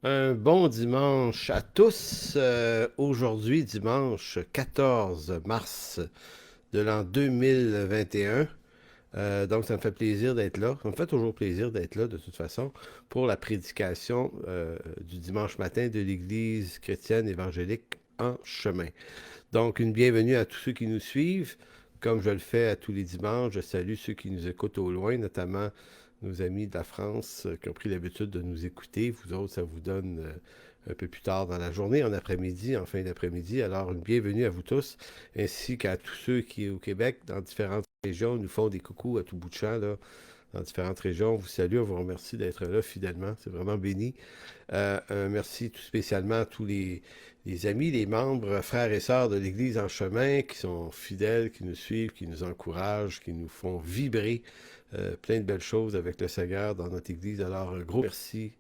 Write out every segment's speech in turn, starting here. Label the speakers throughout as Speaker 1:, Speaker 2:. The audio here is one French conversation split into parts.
Speaker 1: Un bon dimanche à tous. Aujourd'hui, dimanche 14 mars de l'an 2021. Donc, ça me fait plaisir d'être là. Ça me fait toujours plaisir d'être là, de toute façon, pour la prédication du dimanche matin de l'Église chrétienne évangélique en chemin. Donc, une bienvenue à tous ceux qui nous suivent. Comme je le fais à tous les dimanches, je salue ceux qui nous écoutent au loin, notamment nos amis de la France qui ont pris l'habitude de nous écouter. Vous autres, ça vous donne un peu plus tard dans la journée, en après-midi, en fin d'après-midi. Alors, une bienvenue à vous tous, ainsi qu'à tous ceux qui, au Québec, dans différentes régions, nous font des coucous à tout bout de champ, là, dans différentes régions. On vous salue, on vous remercie d'être là fidèlement. C'est vraiment béni. Un merci tout spécialement à tous les amis, les membres, frères et sœurs de l'Église en chemin qui sont fidèles, qui nous suivent, qui nous encouragent, qui nous font vibrer plein de belles choses avec le Seigneur dans notre Église. Alors, un gros merci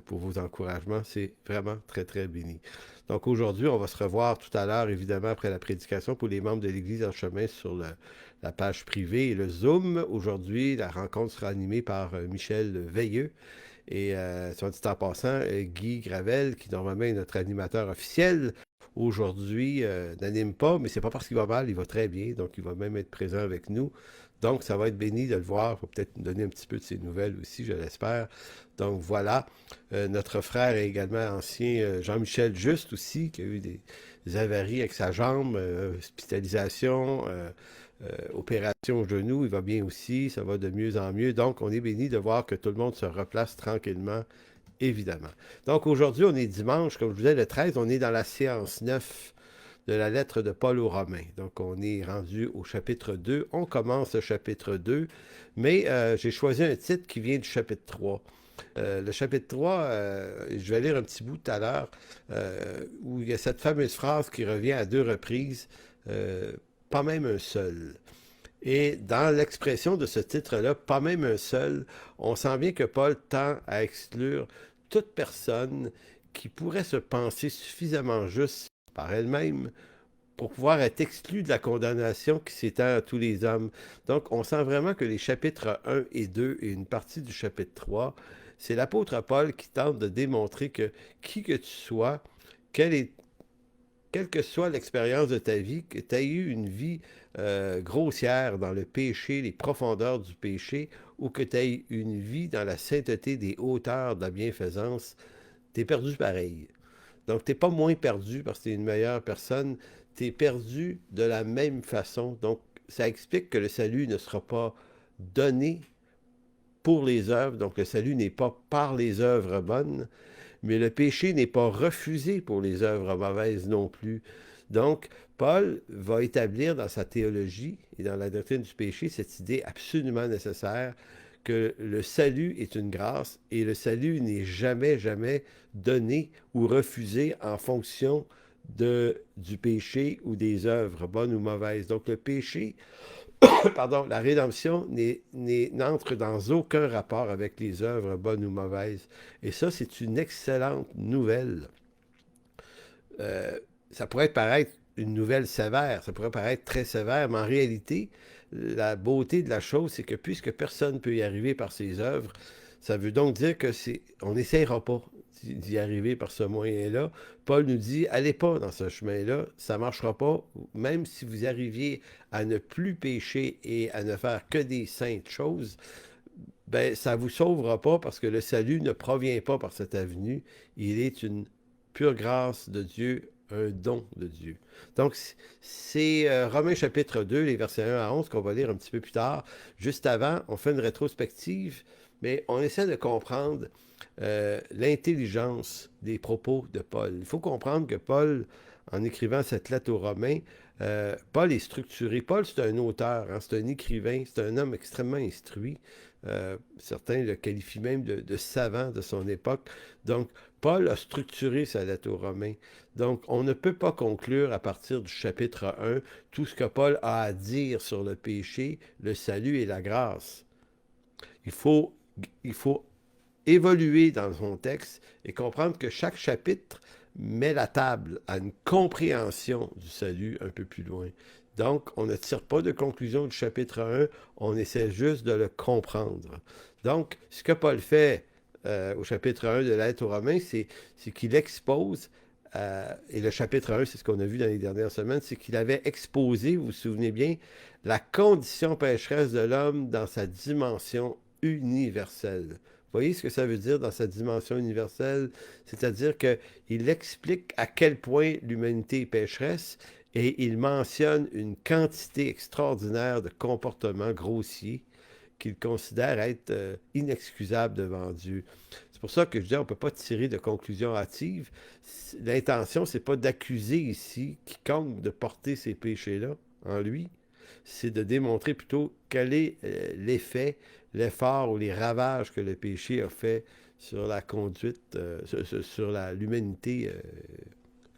Speaker 1: pour vos encouragements. C'est vraiment très, très béni. Donc aujourd'hui, on va se revoir tout à l'heure, évidemment, après la prédication pour les membres de l'Église en chemin sur la page privée et le Zoom. Aujourd'hui, la rencontre sera animée par Michel Veilleux. Et soit dit en passant, Guy Gravel, qui normalement est notre animateur officiel, aujourd'hui n'anime pas, mais c'est pas parce qu'il va mal, il va très bien, donc il va même être présent avec nous. Donc ça va être béni de le voir, il va peut-être nous donner un petit peu de ses nouvelles aussi, je l'espère. Donc voilà, notre frère est également ancien Jean-Michel Juste aussi, qui a eu des avaries avec sa jambe, hospitalisation, opération au genou, il va bien aussi, ça va de mieux en mieux. Donc, on est béni de voir que tout le monde se replace tranquillement, évidemment. Donc, aujourd'hui, on est dimanche, comme je vous disais, le 13, on est dans la séance 9 de la lettre de Paul aux Romains. Donc, on est rendu au chapitre 2. On commence le chapitre 2, mais j'ai choisi un titre qui vient du chapitre 3. Le chapitre 3, je vais lire un petit bout tout à l'heure, où il y a cette fameuse phrase qui revient à deux reprises, pas même un seul. Et dans l'expression de ce titre-là, pas même un seul, on sent bien que Paul tend à exclure toute personne qui pourrait se penser suffisamment juste par elle-même pour pouvoir être exclue de la condamnation qui s'étend à tous les hommes. Donc, on sent vraiment que les chapitres 1 et 2 et une partie du chapitre 3, c'est l'apôtre Paul qui tente de démontrer que qui que tu sois, quelle est quelle que soit l'expérience de ta vie, que tu aies eu une vie grossière dans le péché, les profondeurs du péché, ou que tu aies une vie dans la sainteté des hauteurs de la bienfaisance, tu es perdu pareil. Donc, tu n'es pas moins perdu parce que tu es une meilleure personne, tu es perdu de la même façon. Donc, ça explique que le salut ne sera pas donné pour les œuvres, donc le salut n'est pas par les œuvres bonnes, mais le péché n'est pas refusé pour les œuvres mauvaises non plus. Donc, Paul va établir dans sa théologie et dans la doctrine du péché cette idée absolument nécessaire que le salut est une grâce et le salut n'est jamais, jamais donné ou refusé en fonction du péché ou des œuvres, bonnes ou mauvaises. Donc, le péché, pardon, la rédemption n'entre dans aucun rapport avec les œuvres bonnes ou mauvaises. Et ça, c'est une excellente nouvelle. Euh, Ça pourrait paraître une nouvelle sévère, ça pourrait paraître très sévère, mais en réalité, la beauté de la chose, c'est que puisque personne ne peut y arriver par ses œuvres, ça veut donc dire que on n'essayera pas d'y arriver par ce moyen-là. Paul nous dit, allez pas dans ce chemin-là, ça ne marchera pas, même si vous arriviez à ne plus pécher et à ne faire que des saintes choses, ben, ça ne vous sauvera pas parce que le salut ne provient pas par cette avenue, il est une pure grâce de Dieu, un don de Dieu. Donc, c'est Romains chapitre 2, les versets 1 à 11, qu'on va lire un petit peu plus tard. Juste avant, on fait une rétrospective, mais on essaie de comprendre l'intelligence des propos de Paul. Il faut comprendre que Paul, en écrivant cette lettre aux Romains, Paul est structuré. Paul, c'est un auteur, hein, c'est un écrivain, c'est un homme extrêmement instruit. Certains le qualifient même de savant de son époque. Donc, Paul a structuré sa lettre aux Romains. Donc, on ne peut pas conclure à partir du chapitre 1 tout ce que Paul a à dire sur le péché, le salut et la grâce. Il faut, il faut évoluer dans son texte et comprendre que chaque chapitre met la table à une compréhension du salut un peu plus loin. Donc, on ne tire pas de conclusion du chapitre 1, on essaie juste de le comprendre. Donc, ce que Paul fait au chapitre 1 de la lettre aux Romains, c'est qu'il expose, et le chapitre 1, c'est ce qu'on a vu dans les dernières semaines, c'est qu'il avait exposé, vous vous souvenez bien, la condition pécheresse de l'homme dans sa dimension universelle. Vous voyez ce que ça veut dire dans sa dimension universelle? C'est-à-dire qu'il explique à quel point l'humanité est pécheresse et il mentionne une quantité extraordinaire de comportements grossiers qu'il considère être inexcusable devant Dieu. C'est pour ça que je dis on ne peut pas tirer de conclusions hâtives. L'intention, c'est pas d'accuser ici quiconque de porter ces péchés-là en lui, c'est de démontrer plutôt quel est l'effet, l'effort ou les ravages que le péché a fait sur la conduite, sur l'humanité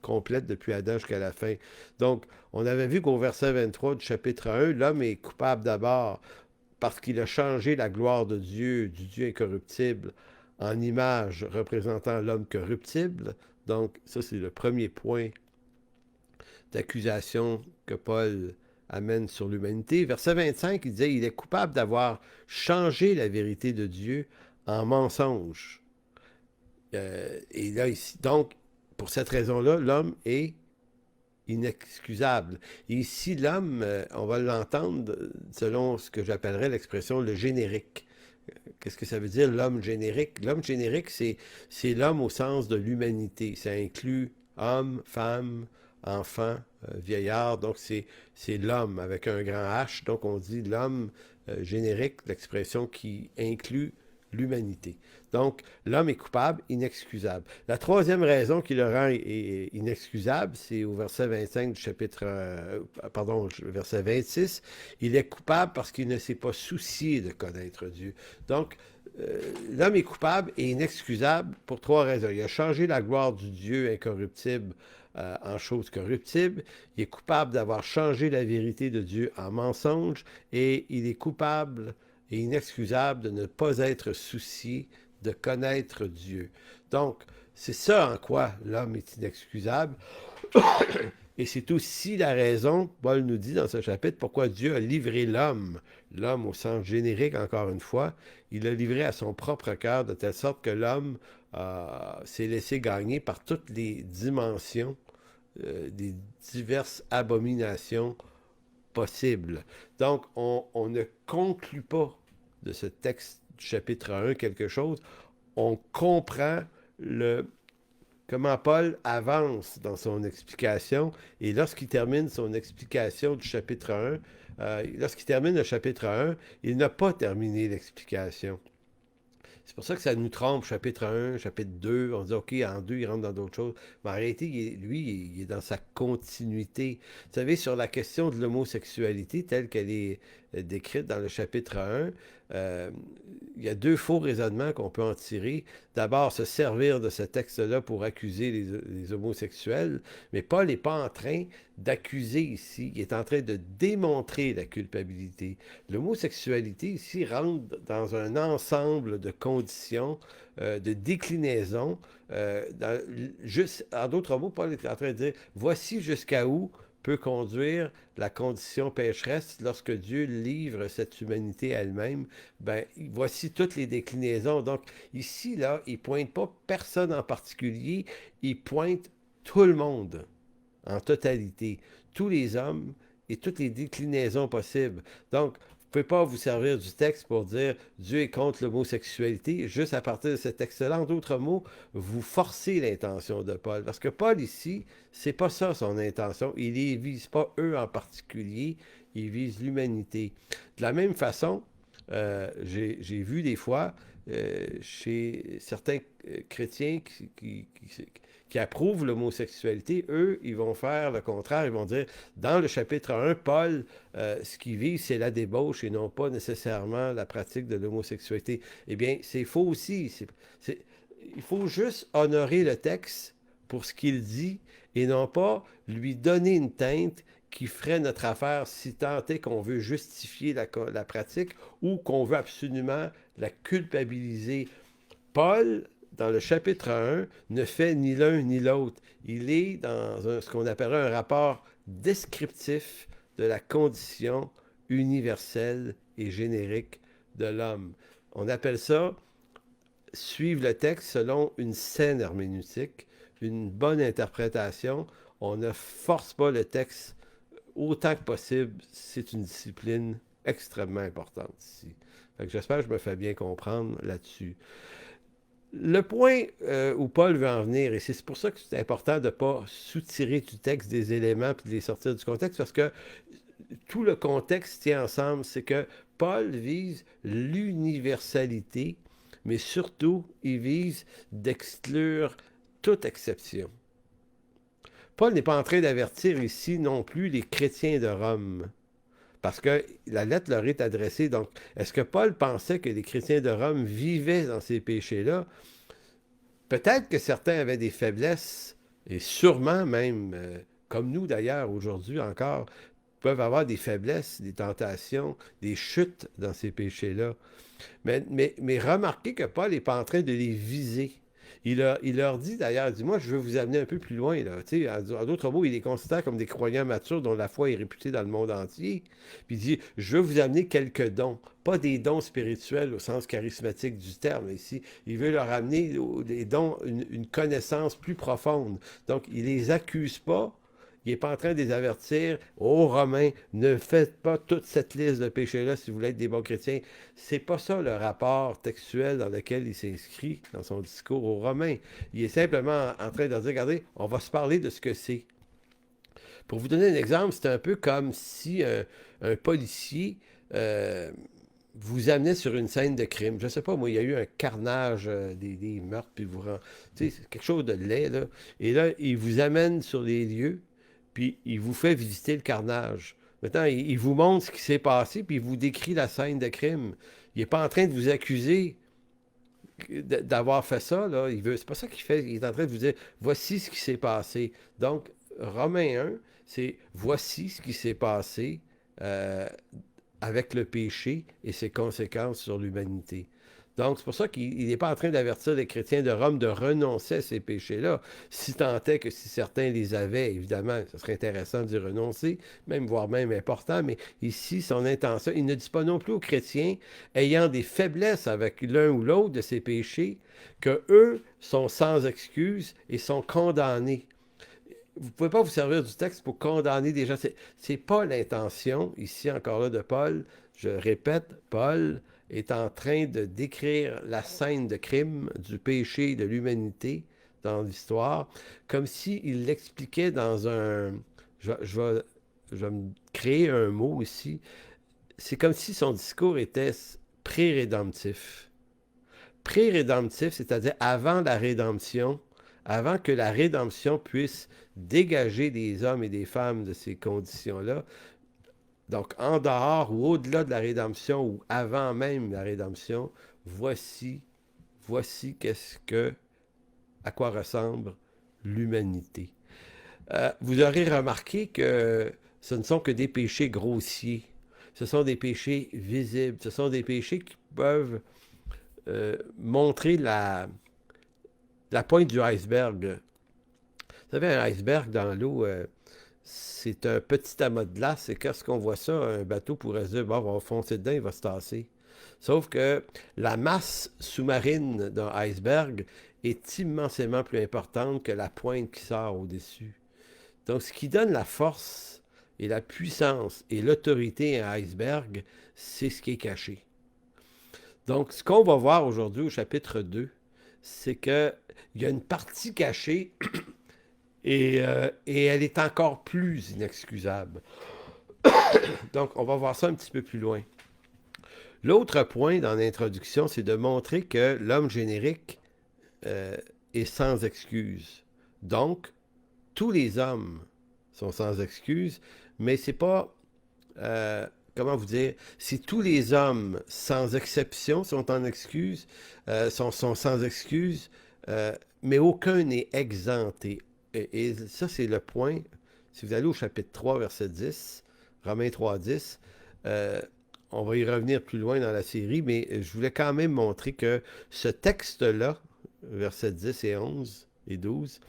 Speaker 1: complète depuis Adam jusqu'à la fin. Donc, on avait vu qu'au verset 23 du chapitre 1, l'homme est coupable d'abord parce qu'il a changé la gloire de Dieu, du Dieu incorruptible, en image représentant l'homme corruptible. Donc, ça, c'est le premier point d'accusation que Paul amène sur l'humanité. Verset 25, il disait, il est coupable d'avoir changé la vérité de Dieu en mensonge. Et là, ici, donc, pour cette raison-là, l'homme est inexcusable. Et ici, l'homme, on va l'entendre selon ce que j'appellerais l'expression le générique. Qu'est-ce que ça veut dire, l'homme générique? L'homme générique, c'est l'homme au sens de l'humanité. Ça inclut homme, femme, enfant, vieillard. Donc, c'est l'homme avec un grand H. Donc, on dit l'homme générique, l'expression qui inclut l'humanité. Donc, l'homme est coupable, inexcusable. La troisième raison qui le rend inexcusable, c'est au verset 25 du chapitre, verset 26. Il est coupable parce qu'il ne s'est pas soucié de connaître Dieu. Donc, l'homme est coupable et inexcusable pour trois raisons. Il a changé la gloire du Dieu incorruptible en choses corruptibles. Il est coupable d'avoir changé la vérité de Dieu en mensonge. Et il est coupable et inexcusable de ne pas être soucié de connaître Dieu. Donc, c'est ça en quoi l'homme est inexcusable. Et c'est aussi la raison, Paul nous dit dans ce chapitre, pourquoi Dieu a livré l'homme, l'homme au sens générique encore une fois, il l'a livré à son propre cœur de telle sorte que l'homme s'est laissé gagner par toutes les dimensions des diverses abominations possibles. Donc, on ne conclut pas de ce texte du chapitre 1 quelque chose, on comprend comment Paul avance dans son explication, et lorsqu'il termine son explication du chapitre 1, lorsqu'il termine le chapitre 1, il n'a pas terminé l'explication. C'est pour ça que ça nous trompe, chapitre 1, chapitre 2, on dit, OK, en 2, il rentre dans d'autres choses. Mais en réalité, il est dans sa continuité. Vous savez, sur la question de l'homosexualité, telle qu'elle est décrite dans le chapitre 1, il y a deux faux raisonnements qu'on peut en tirer. D'abord, se servir de ce texte-là pour accuser les homosexuels, mais Paul n'est pas en train d'accuser ici, il est en train de démontrer la culpabilité. L'homosexualité ici rentre dans un ensemble de conditions, de déclinaisons. En d'autres mots, Paul est en train de dire, voici jusqu'à où peut conduire la condition pécheresse lorsque Dieu livre cette humanité à elle-même. Ben, voici toutes les déclinaisons. Donc, ici, là, il ne pointe pas personne en particulier, il pointe tout le monde en totalité, tous les hommes et toutes les déclinaisons possibles. Donc, vous ne pouvez pas vous servir du texte pour dire Dieu est contre l'homosexualité, juste à partir de ce texte-là. En d'autres mots, vous forcez l'intention de Paul. Parce que Paul, ici, c'est pas ça son intention. Il ne vise pas eux en particulier, il vise l'humanité. De la même façon, j'ai vu des fois chez certains chrétiens qui approuvent l'homosexualité, eux, ils vont faire le contraire. Ils vont dire, dans le chapitre 1, Paul, ce qu'il vise, c'est la débauche et non pas nécessairement la pratique de l'homosexualité. Eh bien, c'est faux aussi. Il faut juste honorer le texte pour ce qu'il dit et non pas lui donner une teinte qui ferait notre affaire si tant est qu'on veut justifier la pratique ou qu'on veut absolument la culpabiliser. Paul, dans le chapitre 1, ne fait ni l'un ni l'autre. Il est dans ce qu'on appellerait un rapport descriptif de la condition universelle et générique de l'homme. On appelle ça suivre le texte selon une saine herméneutique, une bonne interprétation. On ne force pas le texte autant que possible. C'est une discipline extrêmement importante ici. J'espère que je me fais bien comprendre là-dessus. Le point où Paul veut en venir, et c'est pour ça que c'est important de ne pas soutirer du texte des éléments et de les sortir du contexte, parce que tout le contexte tient ensemble, c'est que Paul vise l'universalité, mais surtout, il vise d'exclure toute exception. Paul n'est pas en train d'avertir ici non plus les chrétiens de Rome, parce que la lettre leur est adressée. Donc, est-ce que Paul pensait que les chrétiens de Rome vivaient dans ces péchés-là? Peut-être que certains avaient des faiblesses, et sûrement même, comme nous d'ailleurs aujourd'hui encore, peuvent avoir des faiblesses, des tentations, des chutes dans ces péchés-là. Mais remarquez que Paul n'est pas en train de les viser. Il leur dit d'ailleurs, moi je veux vous amener un peu plus loin. Là. En d'autres mots, il les considère comme des croyants matures dont la foi est réputée dans le monde entier. Puis il dit, je veux vous amener quelques dons. Pas des dons spirituels au sens charismatique du terme ici. Il veut leur amener des dons, une connaissance plus profonde. Donc, il ne les accuse pas. Il n'est pas en train de les avertir. Ô Romains, ne faites pas toute cette liste de péchés-là si vous voulez être des bons chrétiens. C'est pas ça le rapport textuel dans lequel il s'inscrit dans son discours aux Romains. Il est simplement en train de dire, regardez, on va se parler de ce que c'est. Pour vous donner un exemple, c'est un peu comme si un policier vous amenait sur une scène de crime. Je ne sais pas, moi, il y a eu un carnage, des meurtres, puis vous rend... Tu sais, c'est quelque chose de laid, là. Et là, il vous amène sur les lieux, puis il vous fait visiter le carnage. Maintenant, il vous montre ce qui s'est passé, puis il vous décrit la scène de crime. Il n'est pas en train de vous accuser d'avoir fait ça, là. C'est pas ça qu'il fait. Il est en train de vous dire, voici ce qui s'est passé. Donc, Romains 1, c'est voici ce qui s'est passé euh, avec le péché et ses conséquences sur l'humanité. Donc, c'est pour ça qu'il n'est pas en train d'avertir les chrétiens de Rome de renoncer à ces péchés-là. Si tant est que si certains les avaient, évidemment, ce serait intéressant d'y renoncer, même voire même important, mais ici, son intention, il ne dit pas non plus aux chrétiens, ayant des faiblesses avec l'un ou l'autre de ces péchés, que eux sont sans excuse et sont condamnés. Vous ne pouvez pas vous servir du texte pour condamner des gens. C'est pas l'intention, ici encore là, de Paul. Je répète, Paul est en train de décrire la scène de crime, du péché, de l'humanité dans l'histoire, comme s'il l'expliquait dans un... Je vais me créer un mot ici. C'est comme si son discours était pré-rédemptif. Pré-rédemptif, c'est-à-dire avant la rédemption, avant que la rédemption puisse dégager des hommes et des femmes de ces conditions-là. Donc, en dehors ou au-delà de la rédemption ou avant même la rédemption, voici à quoi ressemble l'humanité. Vous aurez remarqué que ce ne sont que des péchés grossiers. Ce sont des péchés visibles. Ce sont des péchés qui peuvent montrer la pointe du iceberg. Vous savez, un iceberg dans l'eau, c'est un petit amas de glace. Et lorsqu'on voit ça, un bateau pourrait se dire, bon, on va foncer dedans, il va se tasser. Sauf que la masse sous-marine d'un iceberg est immensément plus importante que la pointe qui sort au-dessus. Donc, ce qui donne la force et la puissance et l'autorité à un iceberg, c'est ce qui est caché. Donc, ce qu'on va voir aujourd'hui au chapitre 2, c'est qu'il y a une partie cachée et elle est encore plus inexcusable. Donc, on va voir ça un petit peu plus loin. L'autre point dans l'introduction, c'est de montrer que l'homme générique est sans excuse. Donc, tous les hommes sont sans excuse, mais c'est pas... comment vous dire, si tous les hommes, sans exception, sont en excuse, sont sans excuse, mais aucun n'est exempté. Et ça, c'est le point. Si vous allez au chapitre 3, verset 10, Romains 3, 10, on va y revenir plus loin dans la série, mais je voulais quand même montrer que ce texte-là, versets 10 et 11 et 12,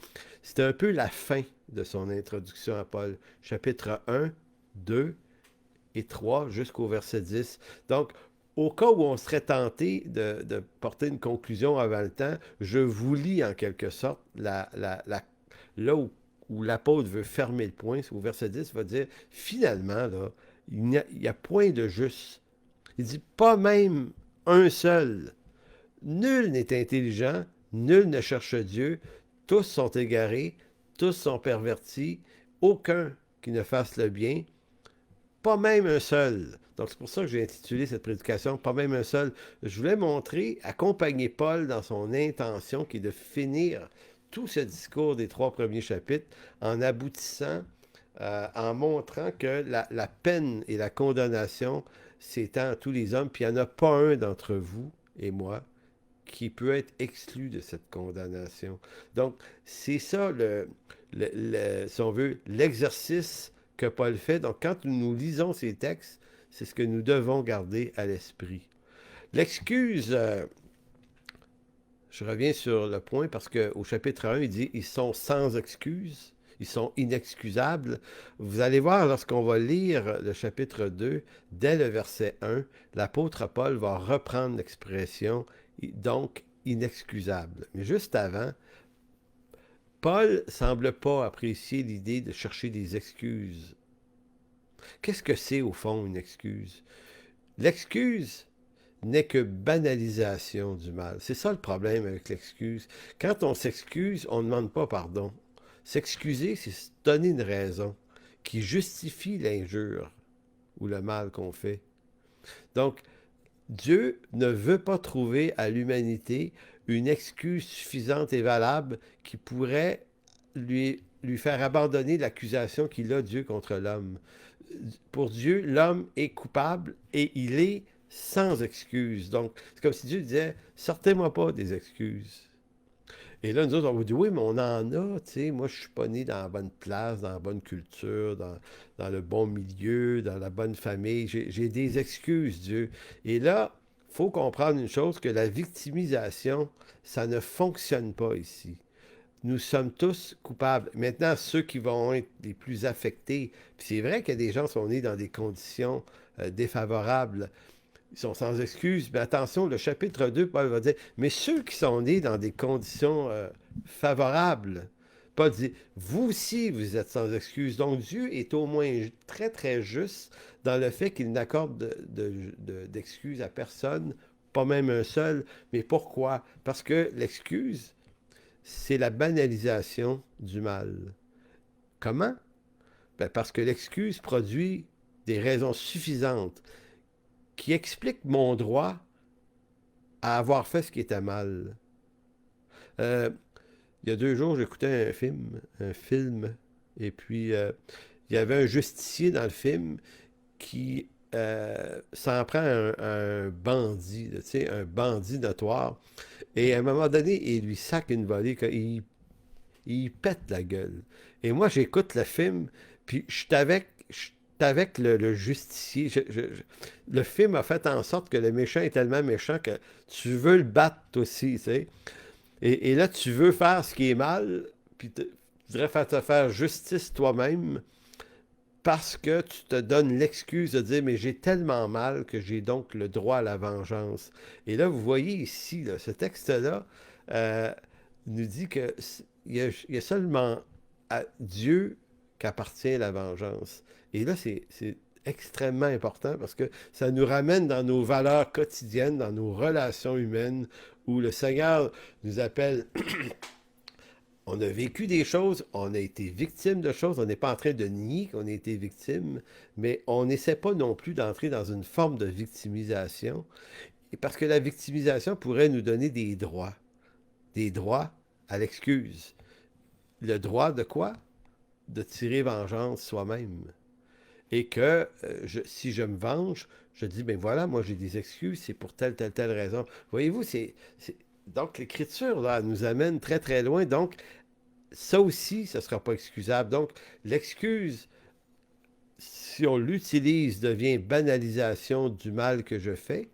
Speaker 1: c'est un peu la fin de son introduction à Paul. Chapitre 1, 2 et 3 jusqu'au verset 10. Donc, au cas où on serait tenté de porter une conclusion avant le temps, je vous lis en quelque sorte là où l'apôtre veut fermer le point, au verset 10, il va dire, finalement, là, il n'y a point de juste. Il dit, pas même un seul. Nul n'est intelligent, nul ne cherche Dieu, tous sont égarés, tous sont pervertis, aucun qui ne fasse le bien, pas même un seul. Donc c'est pour ça que j'ai intitulé cette prédication, pas même un seul. Je voulais montrer, accompagner Paul dans son intention qui est de finir tout ce discours des 3 premiers chapitres en aboutissant, en montrant que la peine et la condamnation s'étend à tous les hommes, puis il n'y en a pas un d'entre vous et moi qui peut être exclu de cette condamnation. Donc, c'est ça, si on veut, l'exercice que Paul fait. Donc, quand nous lisons ces textes, c'est ce que nous devons garder à l'esprit. L'excuse, je reviens sur le point parce qu'au chapitre 1, il dit, ils sont sans excuse. Ils sont inexcusables. Vous allez voir, lorsqu'on va lire le chapitre 2, dès le verset 1, l'apôtre Paul va reprendre l'expression, donc inexcusable. Mais juste avant, Paul ne semble pas apprécier l'idée de chercher des excuses. Qu'est-ce que c'est au fond une excuse? L'excuse n'est que banalisation du mal. C'est ça le problème avec l'excuse. Quand on s'excuse, on ne demande pas pardon. S'excuser, c'est se donner une raison qui justifie l'injure ou le mal qu'on fait. Donc, Dieu ne veut pas trouver à l'humanité une excuse suffisante et valable qui pourrait lui faire abandonner l'accusation qu'il a, Dieu, contre l'homme. Pour Dieu, l'homme est coupable et il est sans excuse. Donc, c'est comme si Dieu disait, sortez-moi pas des excuses. Et là, nous autres, on vous dit, oui, mais on en a, tu sais, moi, je suis pas né dans la bonne place, dans la bonne culture, dans le bon milieu, dans la bonne famille. J'ai des excuses, Dieu. Et là, il faut comprendre une chose, que la victimisation, ça ne fonctionne pas ici. Nous sommes tous coupables. Maintenant, ceux qui vont être les plus affectés, puis c'est vrai que des gens sont nés dans des conditions défavorables, ils sont sans excuse, mais attention, le chapitre 2, Paul va dire, mais ceux qui sont nés dans des conditions favorables, Paul dit, vous aussi, vous êtes sans excuse. Donc Dieu est au moins très, très juste dans le fait qu'il n'accorde d'excuses à personne, pas même un seul. Mais pourquoi? Parce que l'excuse, c'est la banalisation du mal. Comment? Ben parce que l'excuse produit des raisons suffisantes qui expliquent mon droit à avoir fait ce qui était mal. Euh, il y a 2 jours, j'écoutais un film, et puis il y avait un justicier dans le film qui s'en prend un bandit, tu sais, un bandit notoire, et à un moment donné, il lui sac une volée, il pète la gueule. Et moi, j'écoute le film, puis je suis avec le justicier. Le film a fait en sorte que le méchant est tellement méchant que tu veux le battre aussi, tu sais. Et là, tu veux faire ce qui est mal, puis tu voudrais te faire justice toi-même parce que tu te donnes l'excuse de dire, mais j'ai tellement mal que j'ai donc le droit à la vengeance. Et là, vous voyez ici, là, ce texte-là nous dit que il y a seulement à Dieu qu'appartient la vengeance. Et là, c'est extrêmement important parce que ça nous ramène dans nos valeurs quotidiennes, dans nos relations humaines, où le Seigneur nous appelle. On a vécu des choses, on a été victime de choses, on n'est pas en train de nier qu'on a été victime, mais on n'essaie pas non plus d'entrer dans une forme de victimisation, parce que la victimisation pourrait nous donner des droits à l'excuse. Le droit de quoi? De tirer vengeance soi-même. Et que si je me venge, je dis, ben voilà, moi j'ai des excuses, c'est pour telle raison. Voyez-vous, donc l'Écriture, là, nous amène très, très loin. Donc, ça aussi, ce ne sera pas excusable. Donc, l'excuse, si on l'utilise, devient banalisation du mal que je fais.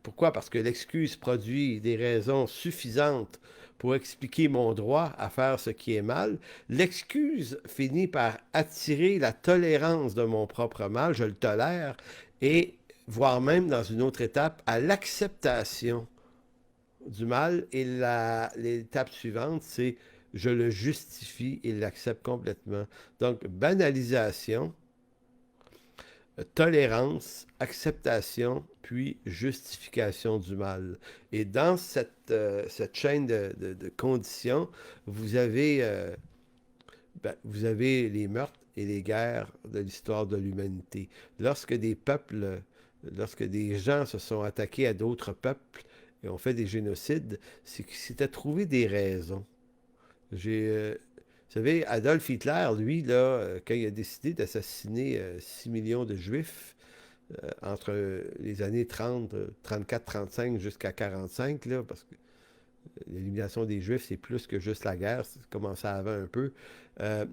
Speaker 1: Pourquoi? Parce que l'excuse produit des raisons suffisantes pour expliquer mon droit à faire ce qui est mal. L'excuse finit par attirer la tolérance de mon propre mal, je le tolère, et voire même dans une autre étape, à l'acceptation du mal. Et l'étape suivante, c'est je le justifie et l'accepte complètement. Donc, banalisation, tolérance, acceptation, puis justification du mal. Et dans cette chaîne de conditions, vous avez, vous avez les meurtres et les guerres de l'histoire de l'humanité. Lorsque des peuples, lorsque des gens se sont attaqués à d'autres peuples et ont fait des génocides, c'est qu'ils s'étaient trouvé des raisons. Vous savez, Adolf Hitler, lui, là, quand il a décidé d'assassiner 6 millions de Juifs entre les années 30, 34, 35 jusqu'à 45, là, parce que l'élimination des Juifs, c'est plus que juste la guerre, ça commençait avant un peu. Euh,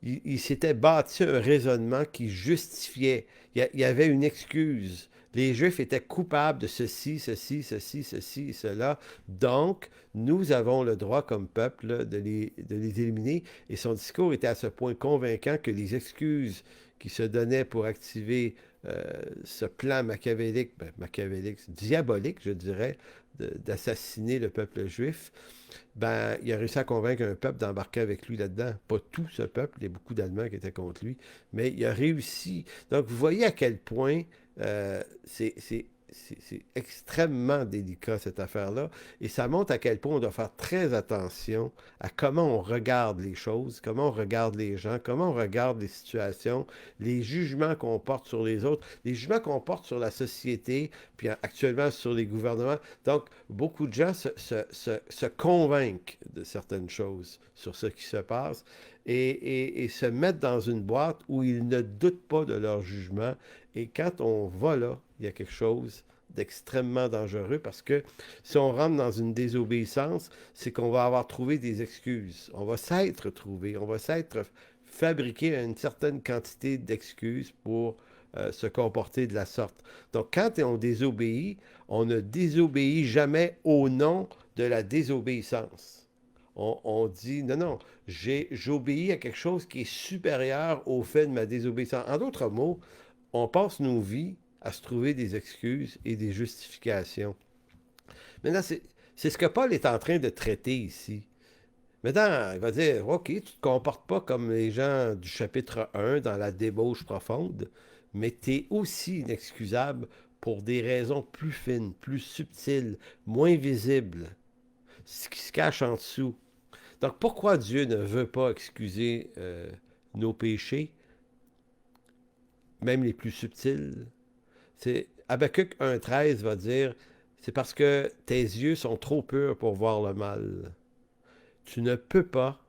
Speaker 1: il s'était bâti un raisonnement qui justifiait. Il y avait une excuse. Les Juifs étaient coupables de ceci, ceci, ceci, ceci et cela. Donc, nous avons le droit comme peuple là, de les éliminer. Et son discours était à ce point convaincant que les excuses qui se donnaient pour activer ce plan machiavélique, machiavélique, diabolique, je dirais, d'assassiner le peuple juif, ben, il a réussi à convaincre un peuple d'embarquer avec lui là-dedans. Pas tout ce peuple, il y a beaucoup d'Allemands qui étaient contre lui, mais il a réussi. Donc, vous voyez à quel point c'est extrêmement délicat, cette affaire-là, et ça montre à quel point on doit faire très attention à comment on regarde les choses, comment on regarde les gens, comment on regarde les situations, les jugements qu'on porte sur les autres, les jugements qu'on porte sur la société, puis actuellement sur les gouvernements. Donc, beaucoup de gens se convainquent de certaines choses sur ce qui se passe et se mettent dans une boîte où ils ne doutent pas de leur jugement. Et quand on va là, il y a quelque chose d'extrêmement dangereux parce que si on rentre dans une désobéissance, c'est qu'on va avoir trouvé des excuses. On va s'être trouvé, on va s'être fabriqué une certaine quantité d'excuses pour se comporter de la sorte. Donc, quand on désobéit, on ne désobéit jamais au nom de la désobéissance. On dit, non, non, j'obéis à quelque chose qui est supérieur au fait de ma désobéissance. En d'autres mots, on passe nos vies à se trouver des excuses et des justifications. Maintenant, c'est ce que Paul est en train de traiter ici. Maintenant, il va dire, OK, tu ne te comportes pas comme les gens du chapitre 1 dans la débauche profonde, mais tu es aussi inexcusable pour des raisons plus fines, plus subtiles, moins visibles, ce qui se cache en dessous. Donc, pourquoi Dieu ne veut pas excuser nos péchés, même les plus subtils? Habakkuk 1,13 va dire, c'est parce que tes yeux sont trop purs pour voir le mal. Tu ne peux pas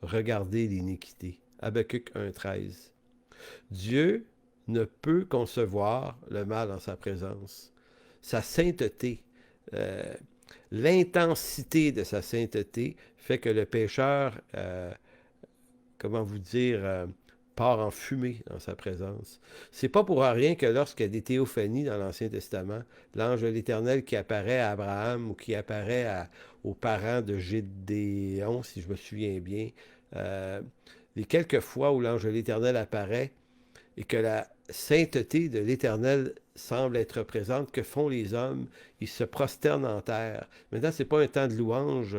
Speaker 1: regarder l'iniquité. Habakkuk 1,13. Dieu ne peut concevoir le mal en sa présence. Sa sainteté, euh, l'intensité de sa sainteté fait que le pécheur, comment vous dire, part en fumée dans sa présence. C'est pas pour rien que lorsqu'il y a des théophanies dans l'Ancien Testament, l'ange de l'Éternel qui apparaît à Abraham ou qui apparaît aux parents de Gédéon, si je me souviens bien, les quelques fois où l'ange de l'Éternel apparaît et que la sainteté de l'Éternel semble être présente, que font les hommes? Ils se prosternent en terre. Maintenant, ce n'est pas un temps de louange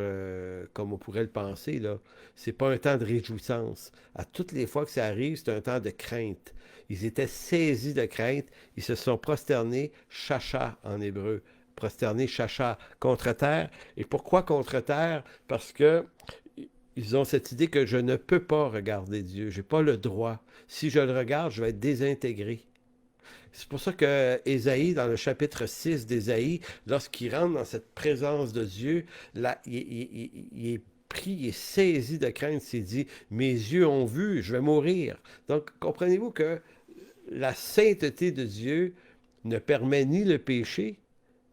Speaker 1: comme on pourrait le penser, là. C'est pas un temps de réjouissance. À toutes les fois que ça arrive, c'est un temps de crainte. Ils étaient saisis de crainte. Ils se sont prosternés, chacha en hébreu. Prosternés, chacha, contre terre. Et pourquoi contre terre? Parce que ils ont cette idée que je ne peux pas regarder Dieu. Je n'ai pas le droit. Si je le regarde, je vais être désintégré. C'est pour ça que Ésaïe, dans le chapitre 6 d'Ésaïe, lorsqu'il rentre dans cette présence de Dieu, là, il est pris, il est saisi de crainte, il s'est dit, mes yeux ont vu, je vais mourir. Donc, comprenez-vous que la sainteté de Dieu ne permet ni le péché,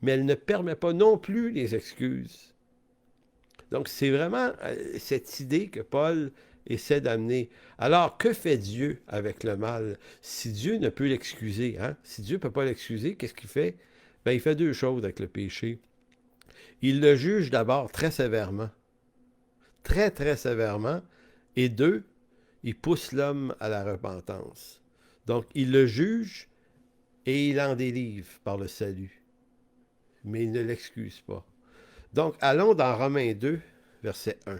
Speaker 1: mais elle ne permet pas non plus les excuses. Donc, c'est vraiment cette idée que Paul essaie d'amener. Alors, que fait Dieu avec le mal? Si Dieu ne peut l'excuser, hein? Si Dieu ne peut pas l'excuser, qu'est-ce qu'il fait? Ben, il fait deux choses avec le péché. Il le juge d'abord très sévèrement. Très, très sévèrement. Et deux, il pousse l'homme à la repentance. Donc, il le juge et il en délivre par le salut, mais il ne l'excuse pas. Donc, allons dans Romains 2, verset 1.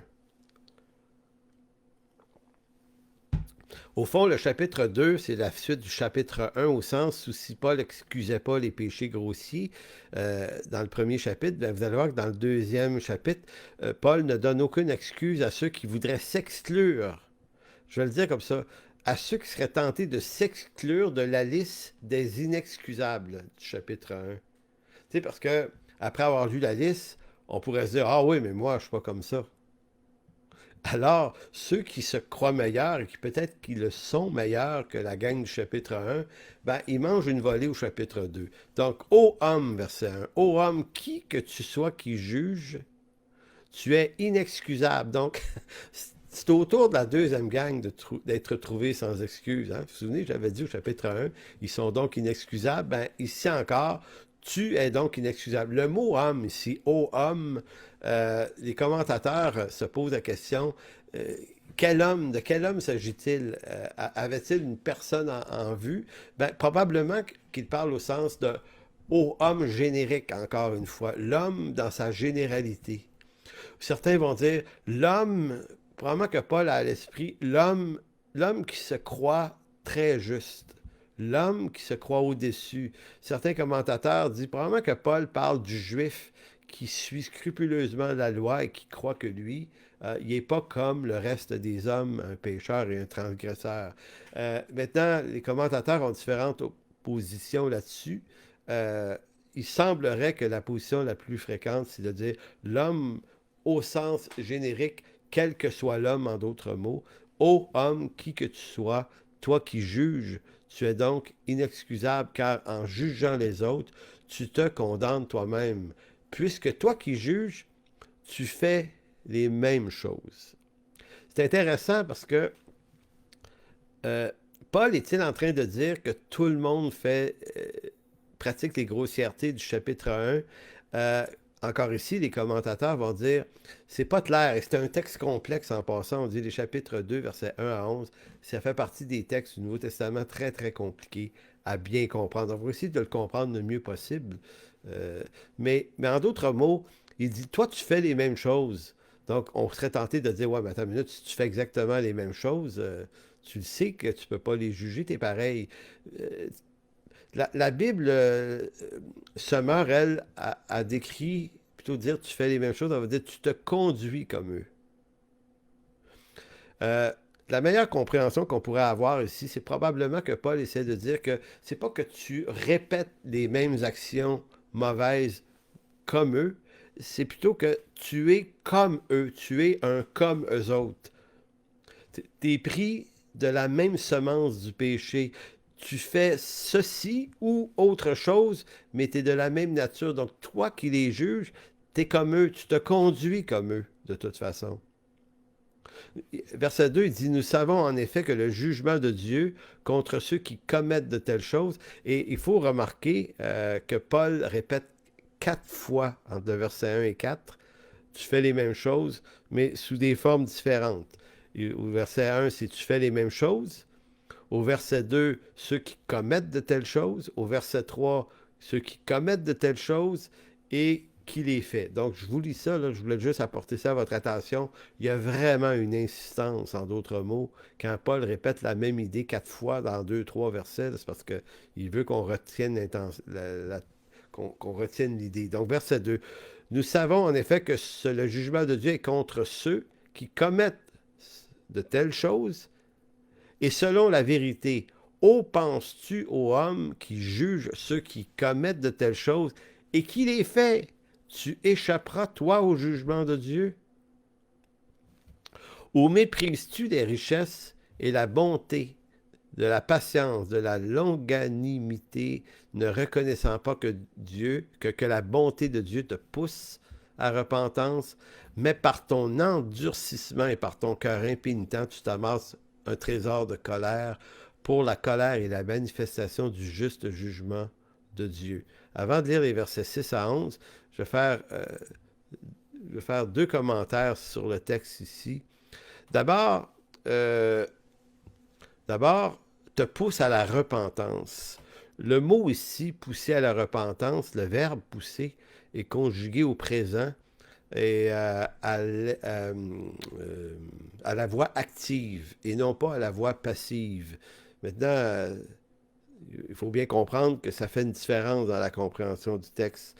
Speaker 1: Au fond, le chapitre 2, c'est la suite du chapitre 1, au sens où si Paul n'excusait pas les péchés grossiers dans le premier chapitre, bien, vous allez voir que dans le deuxième chapitre, Paul ne donne aucune excuse à ceux qui voudraient s'exclure. Je vais le dire comme ça. À ceux qui seraient tentés de s'exclure de la liste des inexcusables du chapitre 1. Tu sais, parce que après avoir lu la liste, on pourrait se dire, ah oui, mais moi, je ne suis pas comme ça. Alors, ceux qui se croient meilleurs et qui peut-être qui le sont meilleurs que la gang du chapitre 1, ben, ils mangent une volée au chapitre 2. Donc, ô homme, verset 1, ô homme, qui que tu sois qui juge, tu es inexcusable. Donc, c'est au tour de la deuxième gang d'être trouvé sans excuse. Hein? Vous vous souvenez, j'avais dit au chapitre 1, ils sont donc inexcusables. Ben, ici encore, tu es donc inexcusable. Le mot homme ici, ô homme, les commentateurs se posent la question, de quel homme s'agit-il? Avait-il une personne en vue? Ben, probablement qu'il parle au sens de ô homme générique, encore une fois. L'homme dans sa généralité. Certains vont dire l'homme, probablement que Paul a à l'esprit, l'homme qui se croit très juste. L'homme qui se croit au-dessus. Certains commentateurs disent probablement que Paul parle du juif qui suit scrupuleusement la loi et qui croit que lui, il n'est pas comme le reste des hommes, un pécheur et un transgresseur. Maintenant, les commentateurs ont différentes positions là-dessus. Il semblerait que la position la plus fréquente, c'est de dire l'homme au sens générique, quel que soit l'homme, en d'autres mots. Ô homme, qui que tu sois, toi qui juges, tu es donc inexcusable, car en jugeant les autres, tu te condamnes toi-même. Puisque toi qui juges, tu fais les mêmes choses. C'est intéressant parce que Paul est-il en train de dire que tout le monde pratique les grossièretés du chapitre 1? Encore ici, les commentateurs vont dire, c'est pas clair, et c'est un texte complexe en passant, on dit les chapitres 2, versets 1 à 11, ça fait partie des textes du Nouveau Testament très, très compliqués à bien comprendre. On va essayer de le comprendre le mieux possible. Mais en d'autres mots, il dit, toi, tu fais les mêmes choses. Donc, on serait tenté de dire, ouais, mais attends une minute, si tu fais exactement les mêmes choses, tu le sais que tu peux pas les juger, t'es pareil. La Bible Summer, elle, a décrit, plutôt dire tu fais les mêmes choses, elle va dire tu te conduis comme eux. La meilleure compréhension qu'on pourrait avoir ici, c'est probablement que Paul essaie de dire que c'est pas que tu répètes les mêmes actions mauvaises comme eux, c'est plutôt que tu es comme eux, tu es un comme eux autres. Tu es pris de la même semence du péché. Tu fais ceci ou autre chose, mais tu es de la même nature. Donc, toi qui les juges, tu es comme eux, tu te conduis comme eux, de toute façon. Verset 2, il dit, nous savons en effet que le jugement de Dieu contre ceux qui commettent de telles choses, et il faut remarquer que Paul répète 4 fois entre le verset 1 et 4, tu fais les mêmes choses, mais sous des formes différentes. Et au verset 1, c'est tu fais les mêmes choses. Au verset 2, ceux qui commettent de telles choses. Au verset 3, ceux qui commettent de telles choses et qui les fait. Donc, je vous lis ça, là, je voulais juste apporter ça à votre attention. Il y a vraiment une insistance, en d'autres mots, quand Paul répète la même idée 4 fois dans 2, 3 versets, c'est parce qu'il veut qu'on retienne qu'on retienne l'idée. Donc, verset 2. Nous savons en effet que le jugement de Dieu est contre ceux qui commettent de telles choses. Et selon la vérité, ô penses-tu aux hommes qui jugent ceux qui commettent de telles choses et qui les fait? Tu échapperas, toi, au jugement de Dieu? Ou méprises-tu les richesses et la bonté, de la patience, de la longanimité, ne reconnaissant pas que la bonté de Dieu te pousse à repentance, mais par ton endurcissement et par ton cœur impénitent, tu t'amasses un trésor de colère pour la colère et la manifestation du juste jugement de Dieu. Avant de lire les versets 6 à 11, je vais faire 2 commentaires sur le texte ici. D'abord, te pousse à la repentance. Le mot ici, pousser à la repentance, le verbe pousser, est conjugué au présent et à la voix active et non pas à la voix passive. Maintenant, il faut bien comprendre que ça fait une différence dans la compréhension du texte.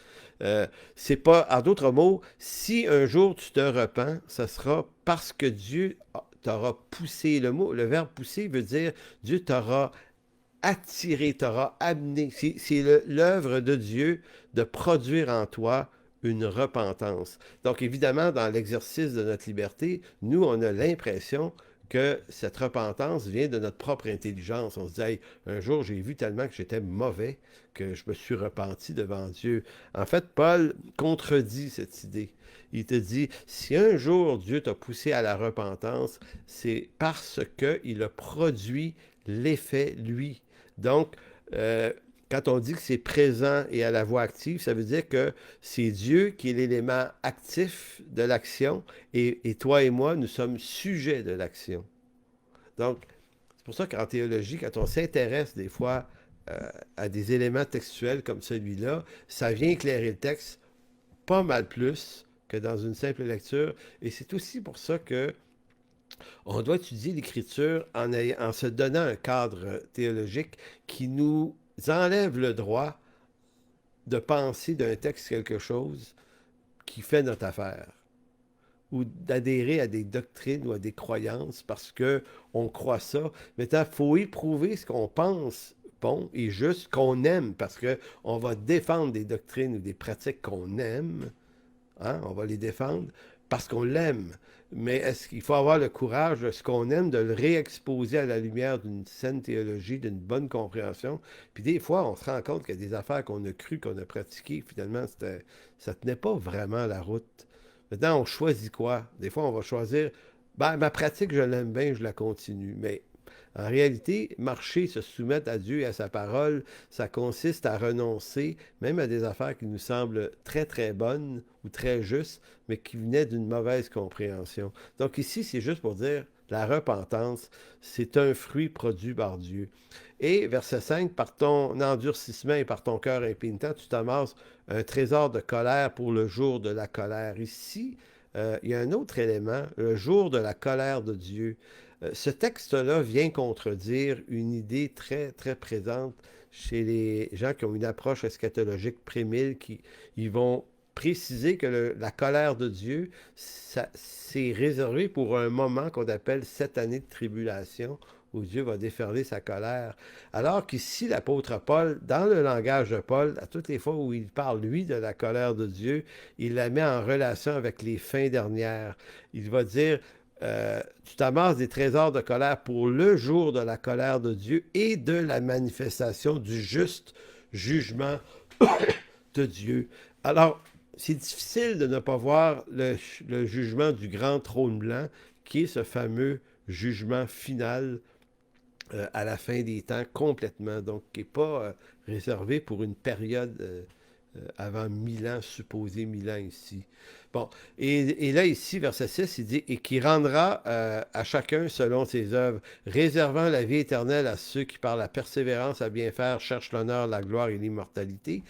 Speaker 1: C'est pas, en d'autres mots, si un jour tu te repens, ça sera parce que Dieu t'aura poussé. Le verbe pousser veut dire Dieu t'aura attiré, t'aura amené. C'est l'œuvre de Dieu de produire en toi une repentance. Donc évidemment, dans l'exercice de notre liberté, nous, on a l'impression que cette repentance vient de notre propre intelligence. On se dit, hey, un jour, j'ai vu tellement que j'étais mauvais que je me suis repenti devant Dieu. En fait, Paul contredit cette idée. Il te dit, si un jour Dieu t'a poussé à la repentance, c'est parce qu'il a produit l'effet, lui. Donc, quand on dit que c'est présent et à la voix active, ça veut dire que c'est Dieu qui est l'élément actif de l'action et toi et moi, nous sommes sujets de l'action. Donc, c'est pour ça qu'en théologie, quand on s'intéresse des fois à des éléments textuels comme celui-là, ça vient éclairer le texte pas mal plus que dans une simple lecture. Et c'est aussi pour ça que on doit étudier l'Écriture en se donnant un cadre théologique qui nous enlève le droit de penser d'un texte quelque chose qui fait notre affaire ou d'adhérer à des doctrines ou à des croyances parce que on croit ça. Maintenant, il faut éprouver ce qu'on pense bon et juste, qu'on aime, parce qu'on va défendre des doctrines ou des pratiques qu'on aime. Hein? On va les défendre parce qu'on l'aime. Mais est-ce qu'il faut avoir le courage de ce qu'on aime, de le réexposer à la lumière d'une saine théologie, d'une bonne compréhension? Puis des fois, on se rend compte qu'il y a des affaires qu'on a crues, qu'on a pratiquées, finalement, ça ne tenait pas vraiment la route. Maintenant, on choisit quoi? Des fois, on va choisir, ben, ma pratique, je l'aime bien, je la continue. Mais en réalité, marcher, se soumettre à Dieu et à sa parole, ça consiste à renoncer même à des affaires qui nous semblent très très bonnes ou très justes, mais qui venaient d'une mauvaise compréhension. Donc ici, c'est juste pour dire, la repentance, c'est un fruit produit par Dieu. Et verset 5, par ton endurcissement et par ton cœur impénitent, tu t'amasses un trésor de colère pour le jour de la colère. Ici, il y a un autre élément, le jour de la colère de Dieu. Ce texte-là vient contredire une idée très, très présente chez les gens qui ont une approche eschatologique prémille, qui ils vont préciser que la colère de Dieu, c'est réservé pour un moment qu'on appelle 7 années de tribulation, où Dieu va déferler sa colère. Alors qu'ici, l'apôtre Paul, dans le langage de Paul, à toutes les fois où il parle, lui, de la colère de Dieu, il la met en relation avec les fins dernières. Il va dire, tu t'amasses des trésors de colère pour le jour de la colère de Dieu et de la manifestation du juste jugement de Dieu. Alors, c'est difficile de ne pas voir le jugement du grand trône blanc, qui est ce fameux jugement final à la fin des temps complètement, donc qui n'est pas réservé pour une période avant 1000 ans, supposé 1000 ans ici. Bon, et là ici, verset 6, il dit, « Et qui rendra à chacun selon ses œuvres, réservant la vie éternelle à ceux qui par la persévérance à bien faire cherchent l'honneur, la gloire et l'immortalité. »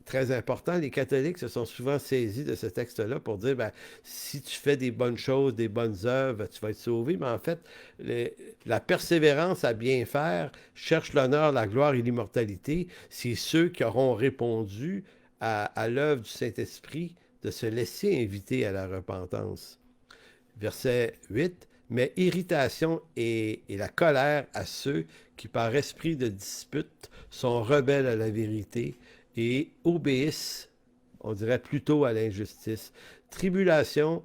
Speaker 1: Très important, les catholiques se sont souvent saisis de ce texte-là pour dire, ben, si tu fais des bonnes choses, des bonnes œuvres, tu vas être sauvé. Mais en fait, la persévérance à bien faire cherche l'honneur, la gloire et l'immortalité. C'est ceux qui auront répondu à l'œuvre du Saint-Esprit de se laisser inviter à la repentance. Verset 8, « Mais irritation et la colère à ceux qui, par esprit de dispute, sont rebelles à la vérité, et obéissent, on dirait plutôt à l'injustice. Tribulation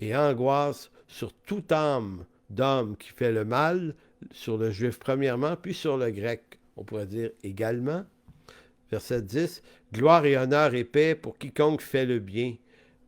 Speaker 1: et angoisse sur toute âme d'homme qui fait le mal, sur le juif premièrement, puis sur le grec, on pourrait dire également. » Verset 10, « Gloire et honneur et paix pour quiconque fait le bien,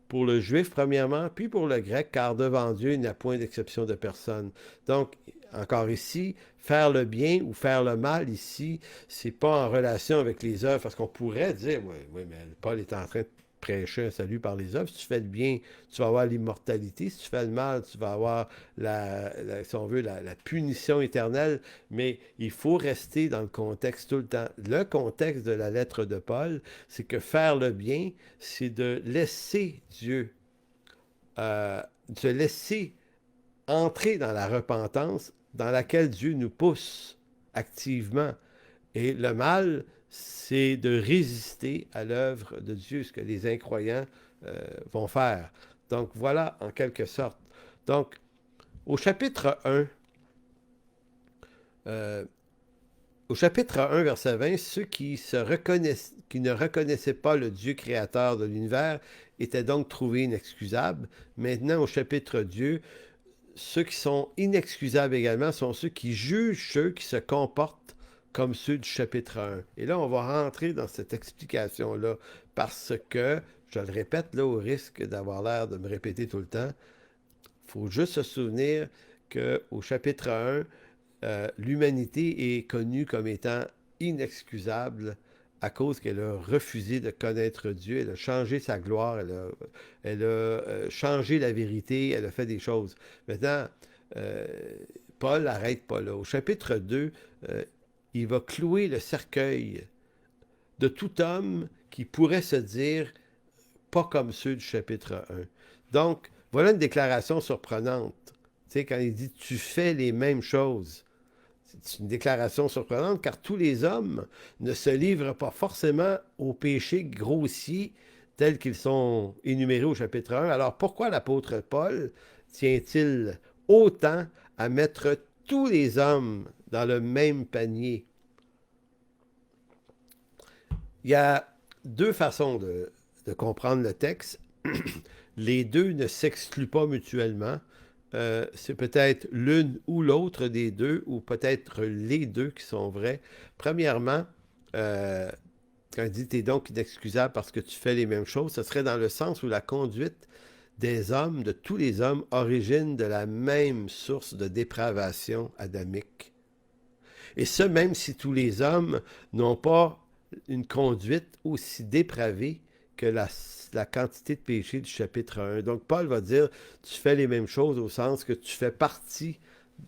Speaker 1: pour le juif premièrement, puis pour le grec, car devant Dieu, il n'y a point d'exception de personne. » Donc, encore ici, faire le bien ou faire le mal ici, c'est pas en relation avec les œuvres, parce qu'on pourrait dire, oui, mais Paul est en train prêcher un salut par les œuvres. Si tu fais le bien, tu vas avoir l'immortalité. Si tu fais le mal, tu vas avoir, si on veut, la punition éternelle. Mais il faut rester dans le contexte tout le temps. Le contexte de la lettre de Paul, c'est que faire le bien, c'est de laisser Dieu, de laisser entrer dans la repentance dans laquelle Dieu nous pousse activement. Et le mal, c'est de résister à l'œuvre de Dieu, ce que les incroyants vont faire. Donc voilà, en quelque sorte. Donc, au chapitre 1, au chapitre 1, verset 20, ceux qui ne reconnaissaient pas le Dieu créateur de l'univers étaient donc trouvés inexcusables. Maintenant, au chapitre 2, ceux qui sont inexcusables également sont ceux qui jugent ceux qui se comportent comme ceux du chapitre 1. Et là, on va rentrer dans cette explication-là parce que, je le répète, là, au risque d'avoir l'air de me répéter tout le temps, il faut juste se souvenir qu'au chapitre 1, l'humanité est connue comme étant inexcusable à cause qu'elle a refusé de connaître Dieu, elle a changé sa gloire, elle a changé la vérité, elle a fait des choses. Maintenant, euh, Paul n'arrête pas là. Au chapitre 2, il va clouer le cercueil de tout homme qui pourrait se dire pas comme ceux du chapitre 1. Donc, voilà une déclaration surprenante. Tu sais, quand il dit « tu fais les mêmes choses », c'est une déclaration surprenante car tous les hommes ne se livrent pas forcément aux péchés grossiers tels qu'ils sont énumérés au chapitre 1. Alors pourquoi l'apôtre Paul tient-il autant à mettre tous les hommes dans le même panier? Il y a deux façons de comprendre le texte. Les deux ne s'excluent pas mutuellement. C'est peut-être l'une ou l'autre des deux, ou peut-être les deux qui sont vrais. Premièrement, quand il dit « t'es donc inexcusable parce que tu fais les mêmes choses », ce serait dans le sens où la conduite des hommes, de tous les hommes, origine de la même source de dépravation adamique. Et ce, même si tous les hommes n'ont pas une conduite aussi dépravée que la quantité de péché du chapitre 1. Donc, Paul va dire, tu fais les mêmes choses au sens que tu fais partie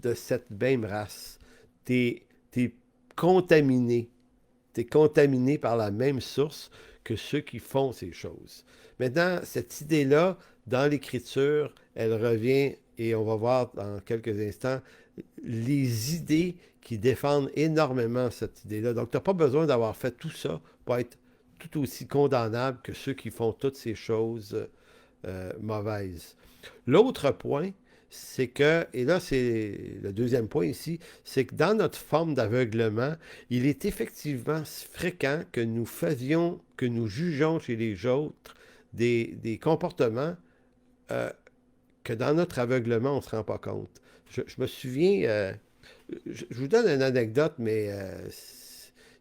Speaker 1: de cette même race. Tu es contaminé. Tu es contaminé par la même source que ceux qui font ces choses. Maintenant, cette idée-là, dans l'Écriture, elle revient, et on va voir dans quelques instants, les idées qui défendent énormément cette idée-là. Donc, tu n'as pas besoin d'avoir fait tout ça pour être tout aussi condamnable que ceux qui font toutes ces choses mauvaises. L'autre point, c'est que, et là c'est le deuxième point ici, c'est que dans notre forme d'aveuglement, il est effectivement fréquent que nous faisions, que nous jugeons chez les autres des comportements que dans notre aveuglement, on ne se rend pas compte. Je me souviens, je vous donne une anecdote, mais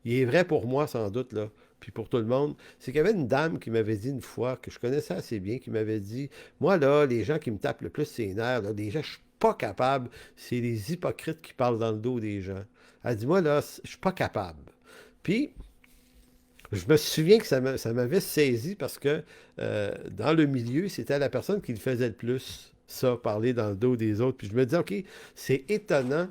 Speaker 1: il est vrai pour moi sans doute, là, puis pour tout le monde. C'est qu'il y avait une dame qui m'avait dit une fois, que je connaissais assez bien, qui m'avait dit, moi là, les gens qui me tapent le plus ses nerfs, là, les gens, je suis pas capable, c'est les hypocrites qui parlent dans le dos des gens. Elle dit, moi là, je suis pas capable. Puis, je me souviens que ça m'avait saisi parce que dans le milieu, c'était la personne qui le faisait le plus, ça, parler dans le dos des autres. Puis je me disais, OK, c'est étonnant.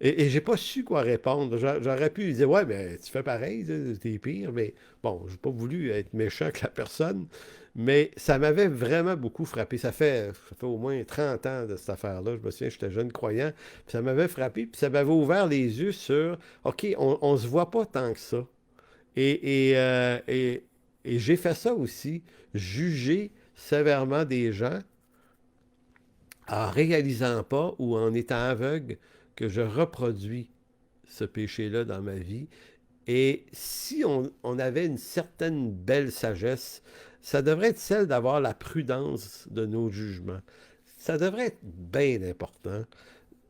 Speaker 1: Et j'ai pas su quoi répondre. J'aurais pu lui dire, ouais, mais tu fais pareil, t'es pire. Mais bon, j'ai pas voulu être méchant avec la personne. Mais ça m'avait vraiment beaucoup frappé. Ça fait au moins 30 ans de cette affaire-là. Je me souviens, j'étais jeune croyant. Puis ça m'avait frappé. Puis ça m'avait ouvert les yeux sur, OK, on se voit pas tant que ça. Et j'ai fait ça aussi, juger sévèrement des gens en réalisant pas ou en étant aveugle que je reproduis ce péché-là dans ma vie. Et si on avait une certaine belle sagesse, ça devrait être celle d'avoir la prudence de nos jugements. Ça devrait être bien important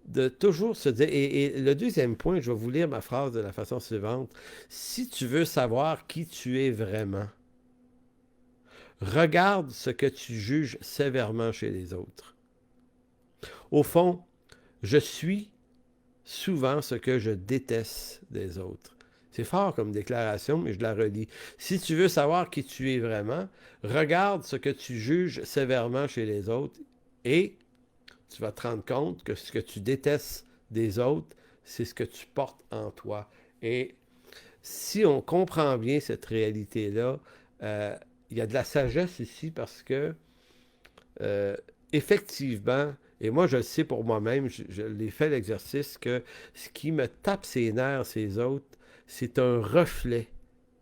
Speaker 1: de toujours se dire, et le deuxième point, je vais vous lire ma phrase de la façon suivante. Si tu veux savoir qui tu es vraiment, regarde ce que tu juges sévèrement chez les autres. Au fond, je suis souvent ce que je déteste des autres. C'est fort comme déclaration, mais je la relis. Si tu veux savoir qui tu es vraiment, regarde ce que tu juges sévèrement chez les autres et tu vas te rendre compte que ce que tu détestes des autres, c'est ce que tu portes en toi. Et si on comprend bien cette réalité-là, il y a de la sagesse ici parce que, euh, effectivement, et moi je le sais pour moi-même, je l'ai fait l'exercice, que ce qui me tape ses nerfs, ces autres, c'est un reflet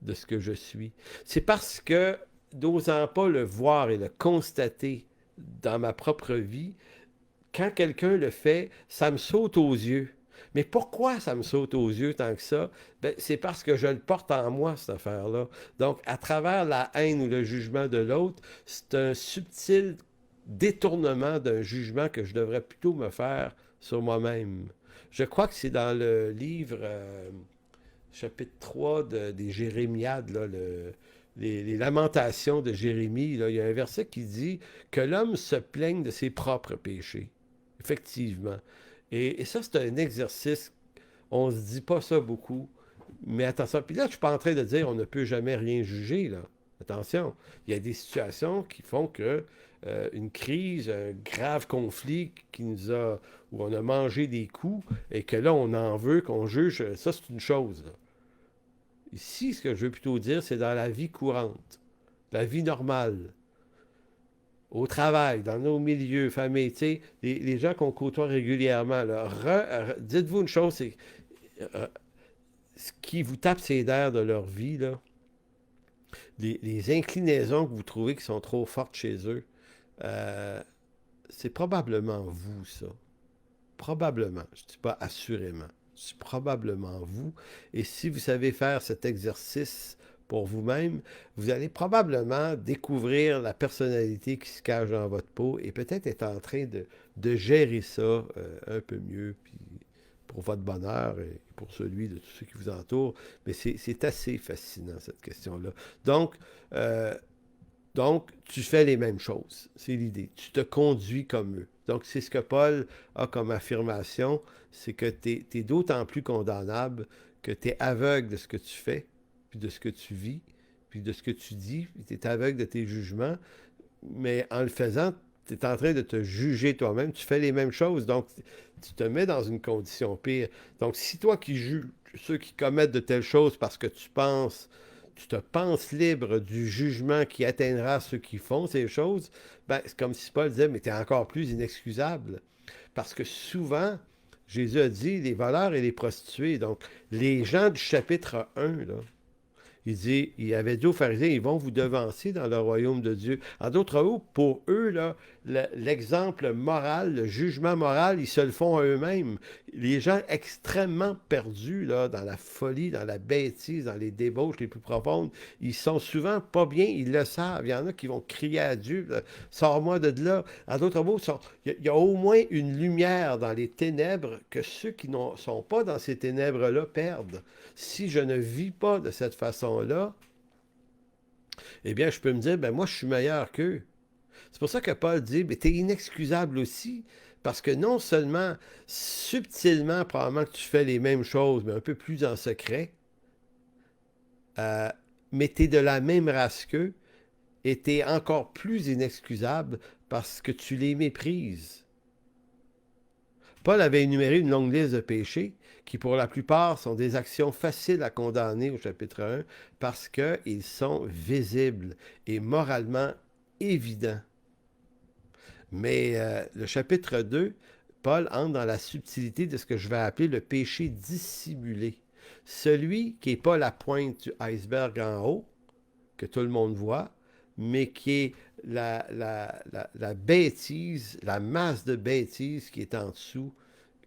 Speaker 1: de ce que je suis. C'est parce que, n'osant pas le voir et le constater dans ma propre vie, quand quelqu'un le fait, ça me saute aux yeux. Mais pourquoi ça me saute aux yeux tant que ça? Ben, c'est parce que je le porte en moi, cette affaire-là. Donc, à travers la haine ou le jugement de l'autre, c'est un subtil détournement d'un jugement que je devrais plutôt me faire sur moi-même. Je crois que c'est dans le livre, chapitre 3 des Jérémiades, là, les lamentations de Jérémie, là, il y a un verset qui dit que l'homme se plaigne de ses propres péchés. Effectivement. Et ça, c'est un exercice. On ne se dit pas ça beaucoup. Mais attention. Puis là, je ne suis pas en train de dire on ne peut jamais rien juger, là. Attention. Il y a des situations qui font que une crise, un grave conflit qui nous a, où on a mangé des coups et que là, on en veut qu'on juge, ça, c'est une chose, là. Ici, ce que je veux plutôt dire, c'est dans la vie courante, la vie normale, au travail, dans nos milieux, familles, tu sais, les gens qu'on côtoie régulièrement, là, dites-vous une chose, c'est ce qui vous tape ses nerfs de leur vie, là, les inclinaisons que vous trouvez qui sont trop fortes chez eux, euh, c'est probablement vous, ça. Probablement. Je ne dis pas assurément. C'est probablement vous. Et si vous savez faire cet exercice pour vous-même, vous allez probablement découvrir la personnalité qui se cache dans votre peau et peut-être être en train de gérer ça un peu mieux, puis pour votre bonheur et pour celui de tous ceux qui vous entourent. Mais c'est assez fascinant, cette question-là. Donc, euh, donc, tu fais les mêmes choses. C'est l'idée. Tu te conduis comme eux. Donc, c'est ce que Paul a comme affirmation, c'est que tu es d'autant plus condamnable que tu es aveugle de ce que tu fais, puis de ce que tu vis, puis de ce que tu dis, puis tu es aveugle de tes jugements, mais en le faisant, tu es en train de te juger toi-même, tu fais les mêmes choses, donc tu te mets dans une condition pire. Donc, si toi qui juges ceux qui commettent de telles choses parce que tu te penses libre du jugement qui atteindra ceux qui font ces choses, ben, c'est comme si Paul disait, mais tu es encore plus inexcusable. Parce que souvent, Jésus a dit les voleurs et les prostituées. Donc, les gens du chapitre 1, là, il dit, il avait dit aux pharisiens, ils vont vous devancer dans le royaume de Dieu. En d'autres mots, pour eux, là, l'exemple moral, le jugement moral, ils se le font à eux-mêmes. Les gens extrêmement perdus là, dans la folie, dans la bêtise, dans les débauches les plus profondes, ils sont souvent pas bien, ils le savent. Il y en a qui vont crier à Dieu, sors-moi de là. En d'autres mots, il y a au moins une lumière dans les ténèbres que ceux qui ne sont pas dans ces ténèbres-là perdent. Si je ne vis pas de cette façon-là, eh bien, je peux me dire, ben moi, je suis meilleur qu'eux. C'est pour ça que Paul dit, mais tu es inexcusable aussi, parce que non seulement, subtilement, probablement que tu fais les mêmes choses, mais un peu plus en secret, euh, mais tu es de la même race qu'eux, et tu es encore plus inexcusable parce que tu les méprises. Paul avait énuméré une longue liste de péchés qui, pour la plupart, sont des actions faciles à condamner au chapitre 1 parce qu'ils sont visibles et moralement évidents. Mais le chapitre 2, Paul entre dans la subtilité de ce que je vais appeler le péché dissimulé. Celui qui n'est pas la pointe du iceberg en haut, que tout le monde voit, mais qui est la bêtise, la masse de bêtise qui est en dessous,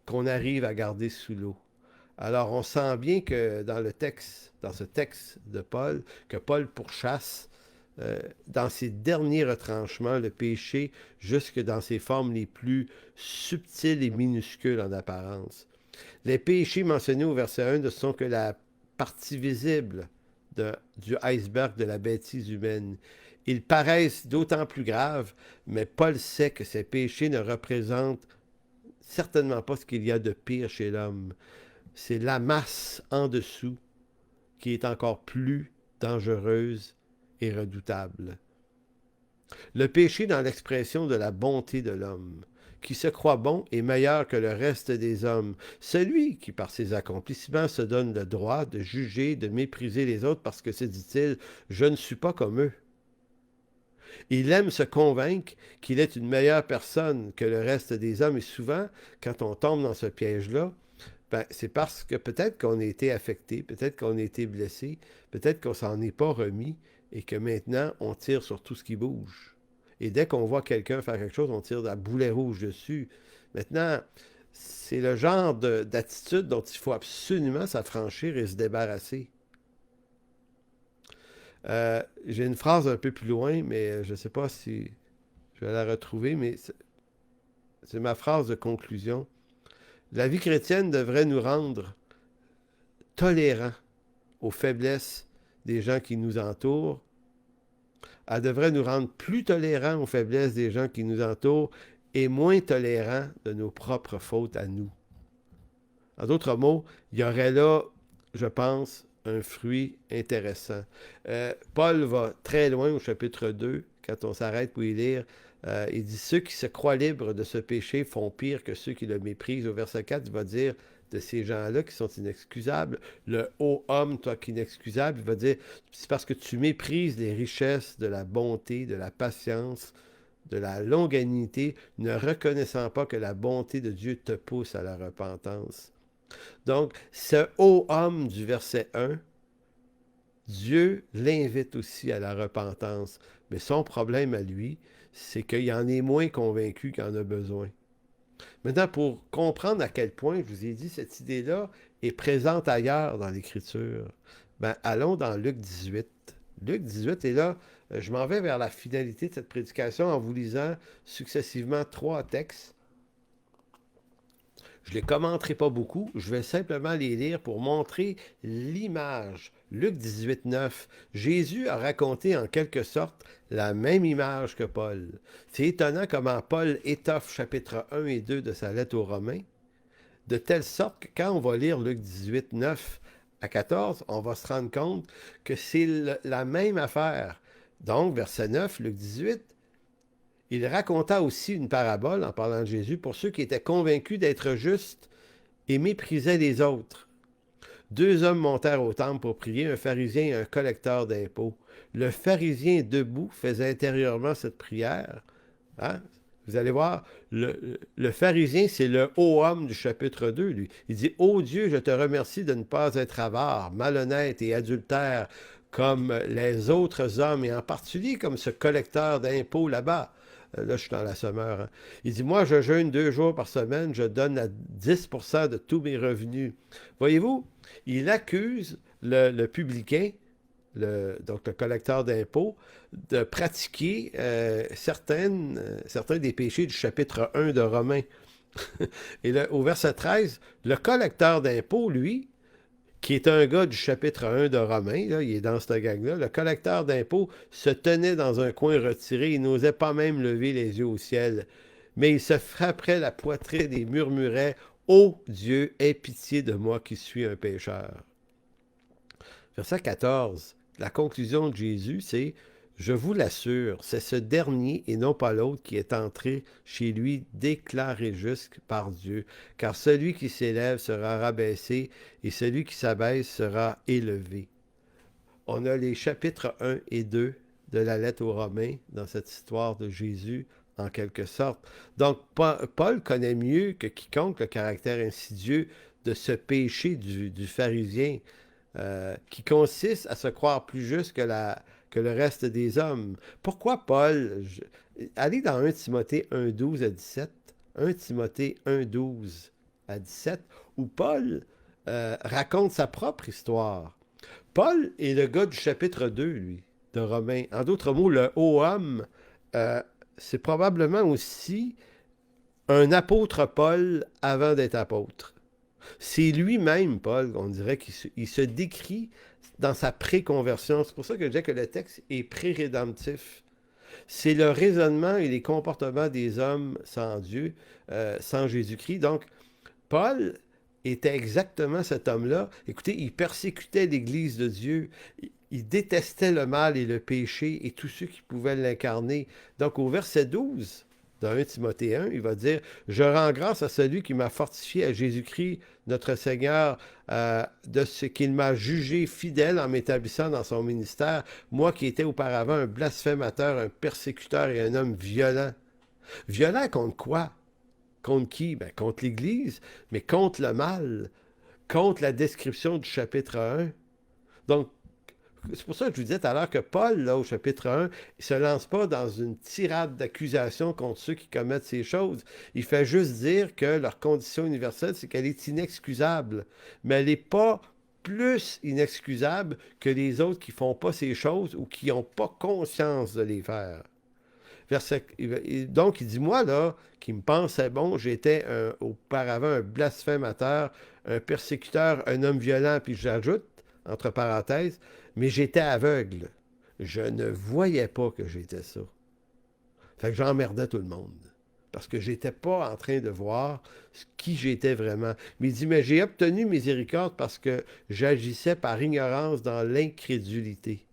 Speaker 1: qu'on arrive à garder sous l'eau. Alors, on sent bien que dans le texte, dans ce texte de Paul, que Paul pourchasse dans ses derniers retranchements le péché jusque dans ses formes les plus subtiles et minuscules en apparence. Les péchés mentionnés au verset 1 ne sont que la partie visible du iceberg de la bêtise humaine. Ils paraissent d'autant plus graves, mais Paul sait que ces péchés ne représentent certainement pas ce qu'il y a de pire chez l'homme. C'est la masse en dessous qui est encore plus dangereuse et redoutable. Le péché dans l'expression de la bonté de l'homme, qui se croit bon et meilleur que le reste des hommes, celui qui, par ses accomplissements, se donne le droit de juger, de mépriser les autres parce que, se dit-il, je ne suis pas comme eux. Il aime se convaincre qu'il est une meilleure personne que le reste des hommes et souvent, quand on tombe dans ce piège-là, ben, c'est parce que peut-être qu'on a été affecté, peut-être qu'on a été blessé, peut-être qu'on s'en est pas remis et que maintenant, on tire sur tout ce qui bouge. Et dès qu'on voit quelqu'un faire quelque chose, on tire de la boulet rouge dessus. Maintenant, c'est le genre d'attitude dont il faut absolument s'affranchir et se débarrasser. J'ai une phrase un peu plus loin, mais je ne sais pas si je vais la retrouver, mais c'est ma phrase de conclusion. La vie chrétienne devrait nous rendre tolérants aux faiblesses des gens qui nous entourent. Elle devrait nous rendre plus tolérants aux faiblesses des gens qui nous entourent et moins tolérants de nos propres fautes à nous. En d'autres mots, il y aurait là, je pense, un fruit intéressant. Paul va très loin au chapitre 2, quand on s'arrête pour y lire. Il dit « Ceux qui se croient libres de ce péché font pire que ceux qui le méprisent. » Au verset 4, il va dire de ces gens-là qui sont inexcusables. Le haut homme, toi qui es inexcusable, il va dire « C'est parce que tu méprises les richesses de la bonté, de la patience, de la longanimité, ne reconnaissant pas que la bonté de Dieu te pousse à la repentance. » Donc, ce haut homme du verset 1, Dieu l'invite aussi à la repentance. Mais son problème à lui, c'est qu'il en est moins convaincu qu'il en a besoin. Maintenant, pour comprendre à quel point, je vous ai dit, cette idée-là est présente ailleurs dans l'Écriture, ben, allons dans Luc 18. Luc 18, et là, je m'en vais vers la finalité de cette prédication en vous lisant successivement 3 textes. Je ne les commenterai pas beaucoup, je vais simplement les lire pour montrer l'image. Luc 18, 9. Jésus a raconté en quelque sorte la même image que Paul. C'est étonnant comment Paul étoffe chapitre 1 et 2 de sa lettre aux Romains, de telle sorte que quand on va lire Luc 18, 9 à 14, on va se rendre compte que c'est la même affaire. Donc, verset 9, Luc 18, il raconta aussi une parabole en parlant de Jésus pour ceux qui étaient convaincus d'être justes et méprisaient les autres. 2 hommes montèrent au temple pour prier, un pharisien et un collecteur d'impôts. Le pharisien debout faisait intérieurement cette prière. Hein? Vous allez voir, le pharisien, c'est le haut homme du chapitre 2, lui. Il dit « Ô Dieu, je te remercie de ne pas être avare, malhonnête et adultère comme les autres hommes, et en particulier comme ce collecteur d'impôts là-bas. » Là, je suis dans la semeur. Hein. Il dit, moi, je jeûne 2 jours par semaine, je donne à 10% de tous mes revenus. Voyez-vous, il accuse le publicain, donc le collecteur d'impôts, de pratiquer certains des péchés du chapitre 1 de Romains. Et au verset 13, le collecteur d'impôts, lui, qui est un gars du chapitre 1 de Romains, là, il est dans cette gang-là, le collecteur d'impôts se tenait dans un coin retiré, il n'osait pas même lever les yeux au ciel, mais il se frapperait la poitrine et murmurait « Ô Dieu, aie pitié de moi qui suis un pécheur. » Verset 14, la conclusion de Jésus, c'est « Je vous l'assure, c'est ce dernier et non pas l'autre qui est entré chez lui déclaré juste par Dieu, car celui qui s'élève sera rabaissé et celui qui s'abaisse sera élevé. » On a les chapitres 1 et 2 de la lettre aux Romains dans cette histoire de Jésus, en quelque sorte. Donc, Paul connaît mieux que quiconque le caractère insidieux de ce péché du pharisien, qui consiste à se croire plus juste que le reste des hommes. Pourquoi Paul? Allez dans 1 Timothée 1, 12 à 17. 1 Timothée 1, 12 à 17, où Paul raconte sa propre histoire. Paul est le gars du chapitre 2, lui, de Romains. En d'autres mots, le haut homme, c'est probablement aussi un apôtre Paul avant d'être apôtre. C'est lui-même, Paul, on dirait qu'il se décrit dans sa pré-conversion. C'est pour ça que je dis que le texte est pré-rédemptif. C'est le raisonnement et les comportements des hommes sans Dieu, sans Jésus-Christ. Donc, Paul était exactement cet homme-là. Écoutez, il persécutait l'Église de Dieu. Il détestait le mal et le péché et tous ceux qui pouvaient l'incarner. Donc au verset 12 dans 1 Timothée 1, il va dire, je rends grâce à celui qui m'a fortifié à Jésus-Christ, notre Seigneur, de ce qu'il m'a jugé fidèle en m'établissant dans son ministère, moi qui étais auparavant un blasphémateur, un persécuteur et un homme violent. Violent contre quoi? Contre qui? Ben, contre l'Église, mais contre le mal, contre la description du chapitre 1. Donc, c'est pour ça que je vous disais tout à l'heure que Paul, là, au chapitre 1, il ne se lance pas dans une tirade d'accusation contre ceux qui commettent ces choses. Il fait juste dire que leur condition universelle, c'est qu'elle est inexcusable. Mais elle n'est pas plus inexcusable que les autres qui ne font pas ces choses ou qui n'ont pas conscience de les faire. Donc, il dit, moi, là, qui me pensais bon, j'étais auparavant un blasphémateur, un persécuteur, un homme violent, puis j'ajoute, entre parenthèses, mais j'étais aveugle. Je ne voyais pas que j'étais ça. Fait que j'emmerdais tout le monde. Parce que j'étais pas en train de voir qui j'étais vraiment. Mais il dit, mais j'ai obtenu miséricorde parce que j'agissais par ignorance dans l'incrédulité.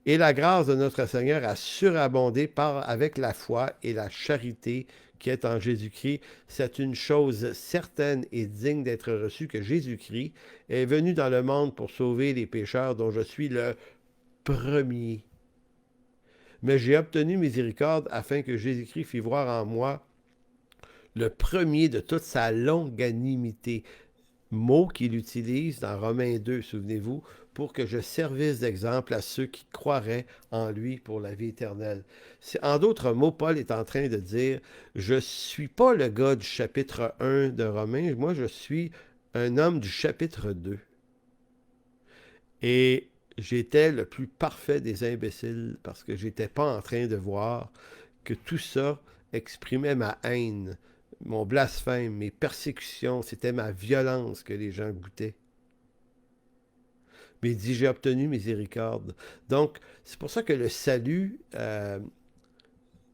Speaker 1: Et la grâce de notre Seigneur a surabondé avec la foi et la charité qui est en Jésus-Christ. C'est une chose certaine et digne d'être reçue que Jésus-Christ est venu dans le monde pour sauver les pécheurs dont je suis le premier. Mais j'ai obtenu miséricorde afin que Jésus-Christ fît voir en moi le premier de toute sa longanimité. Mot qu'il utilise dans Romains 2, souvenez-vous, pour que je servisse d'exemple à ceux qui croiraient en lui pour la vie éternelle. En d'autres mots, Paul est en train de dire, je ne suis pas le gars du chapitre 1 de Romains, moi je suis un homme du chapitre 2. Et j'étais le plus parfait des imbéciles parce que j'étais pas en train de voir que tout ça exprimait ma haine, mon blasphème, mes persécutions, c'était ma violence que les gens goûtaient. Mais il dit, j'ai obtenu miséricorde. Donc, c'est pour ça que le salut,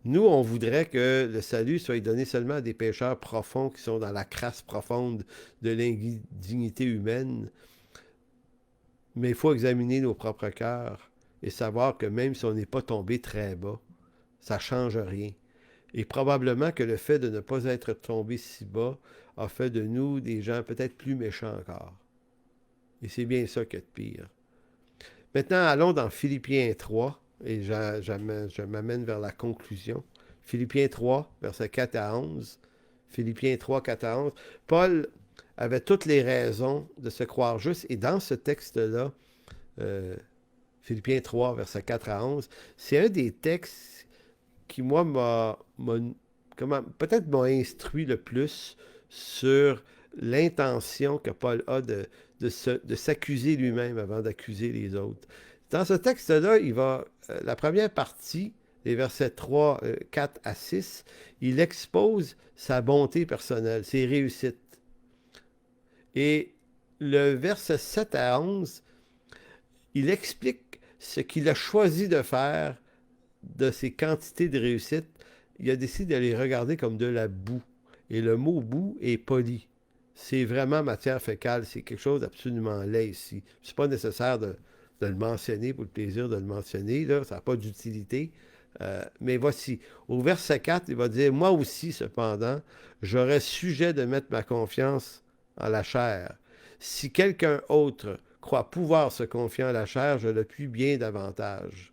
Speaker 1: nous, on voudrait que le salut soit donné seulement à des pécheurs profonds qui sont dans la crasse profonde de l'indignité humaine. Mais il faut examiner nos propres cœurs et savoir que même si on n'est pas tombé très bas, ça ne change rien. Et probablement que le fait de ne pas être tombé si bas a fait de nous des gens peut-être plus méchants encore. Et c'est bien ça qu'il y a de pire. Maintenant, allons dans Philippiens 3, et je m'amène vers la conclusion. Philippiens 3, versets 4 à 11. Philippiens 3, 4 à 11. Paul avait toutes les raisons de se croire juste, et dans ce texte-là, Philippiens 3, versets 4 à 11, c'est un des textes qui, moi, peut-être m'a instruit le plus sur l'intention que Paul a de s'accuser lui-même avant d'accuser les autres. Dans ce texte-là, la première partie, les versets 3, 4 à 6, il expose sa bonté personnelle, ses réussites. Et le verset 7 à 11, il explique ce qu'il a choisi de faire de ces quantités de réussites. Il a décidé de les regarder comme de la boue. Et le mot boue est poli. C'est vraiment matière fécale. C'est quelque chose d'absolument laid ici. C'est pas nécessaire de le mentionner pour le plaisir de le mentionner. Là. Ça n'a pas d'utilité. Mais voici. Au verset 4, il va dire, moi aussi, cependant, j'aurais sujet de mettre ma confiance en la chair. Si quelqu'un autre croit pouvoir se confier en la chair, je le puis bien davantage.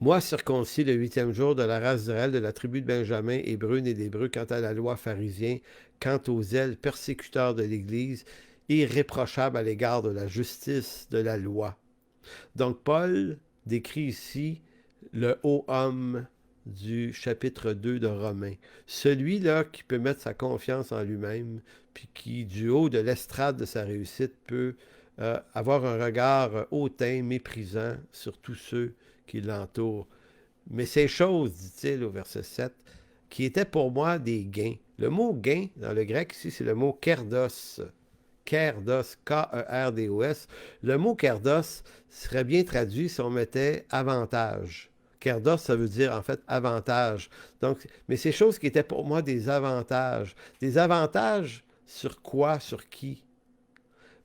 Speaker 1: Moi, circoncis le 8e jour de la race d'Israël, de la tribu de Benjamin, hébreu né d'Hébreu, quant à la loi pharisien, quant aux zèles persécuteurs de l'Église, irréprochable à l'égard de la justice de la loi. Donc, Paul décrit ici le haut homme du chapitre 2 de Romains. Celui-là qui peut mettre sa confiance en lui-même, puis qui, du haut de l'estrade de sa réussite, peut avoir un regard hautain, méprisant sur tous ceux qui l'entourent. Mais ces choses, dit-il au verset 7, qui étaient pour moi des gains. Le mot gain, dans le grec ici, c'est le mot kerdos. Kerdos, K-E-R-D-O-S. Le mot kerdos serait bien traduit si on mettait avantage. Kerdos, ça veut dire en fait avantage. Donc, mais ces choses qui étaient pour moi des avantages Sur quoi? Sur qui?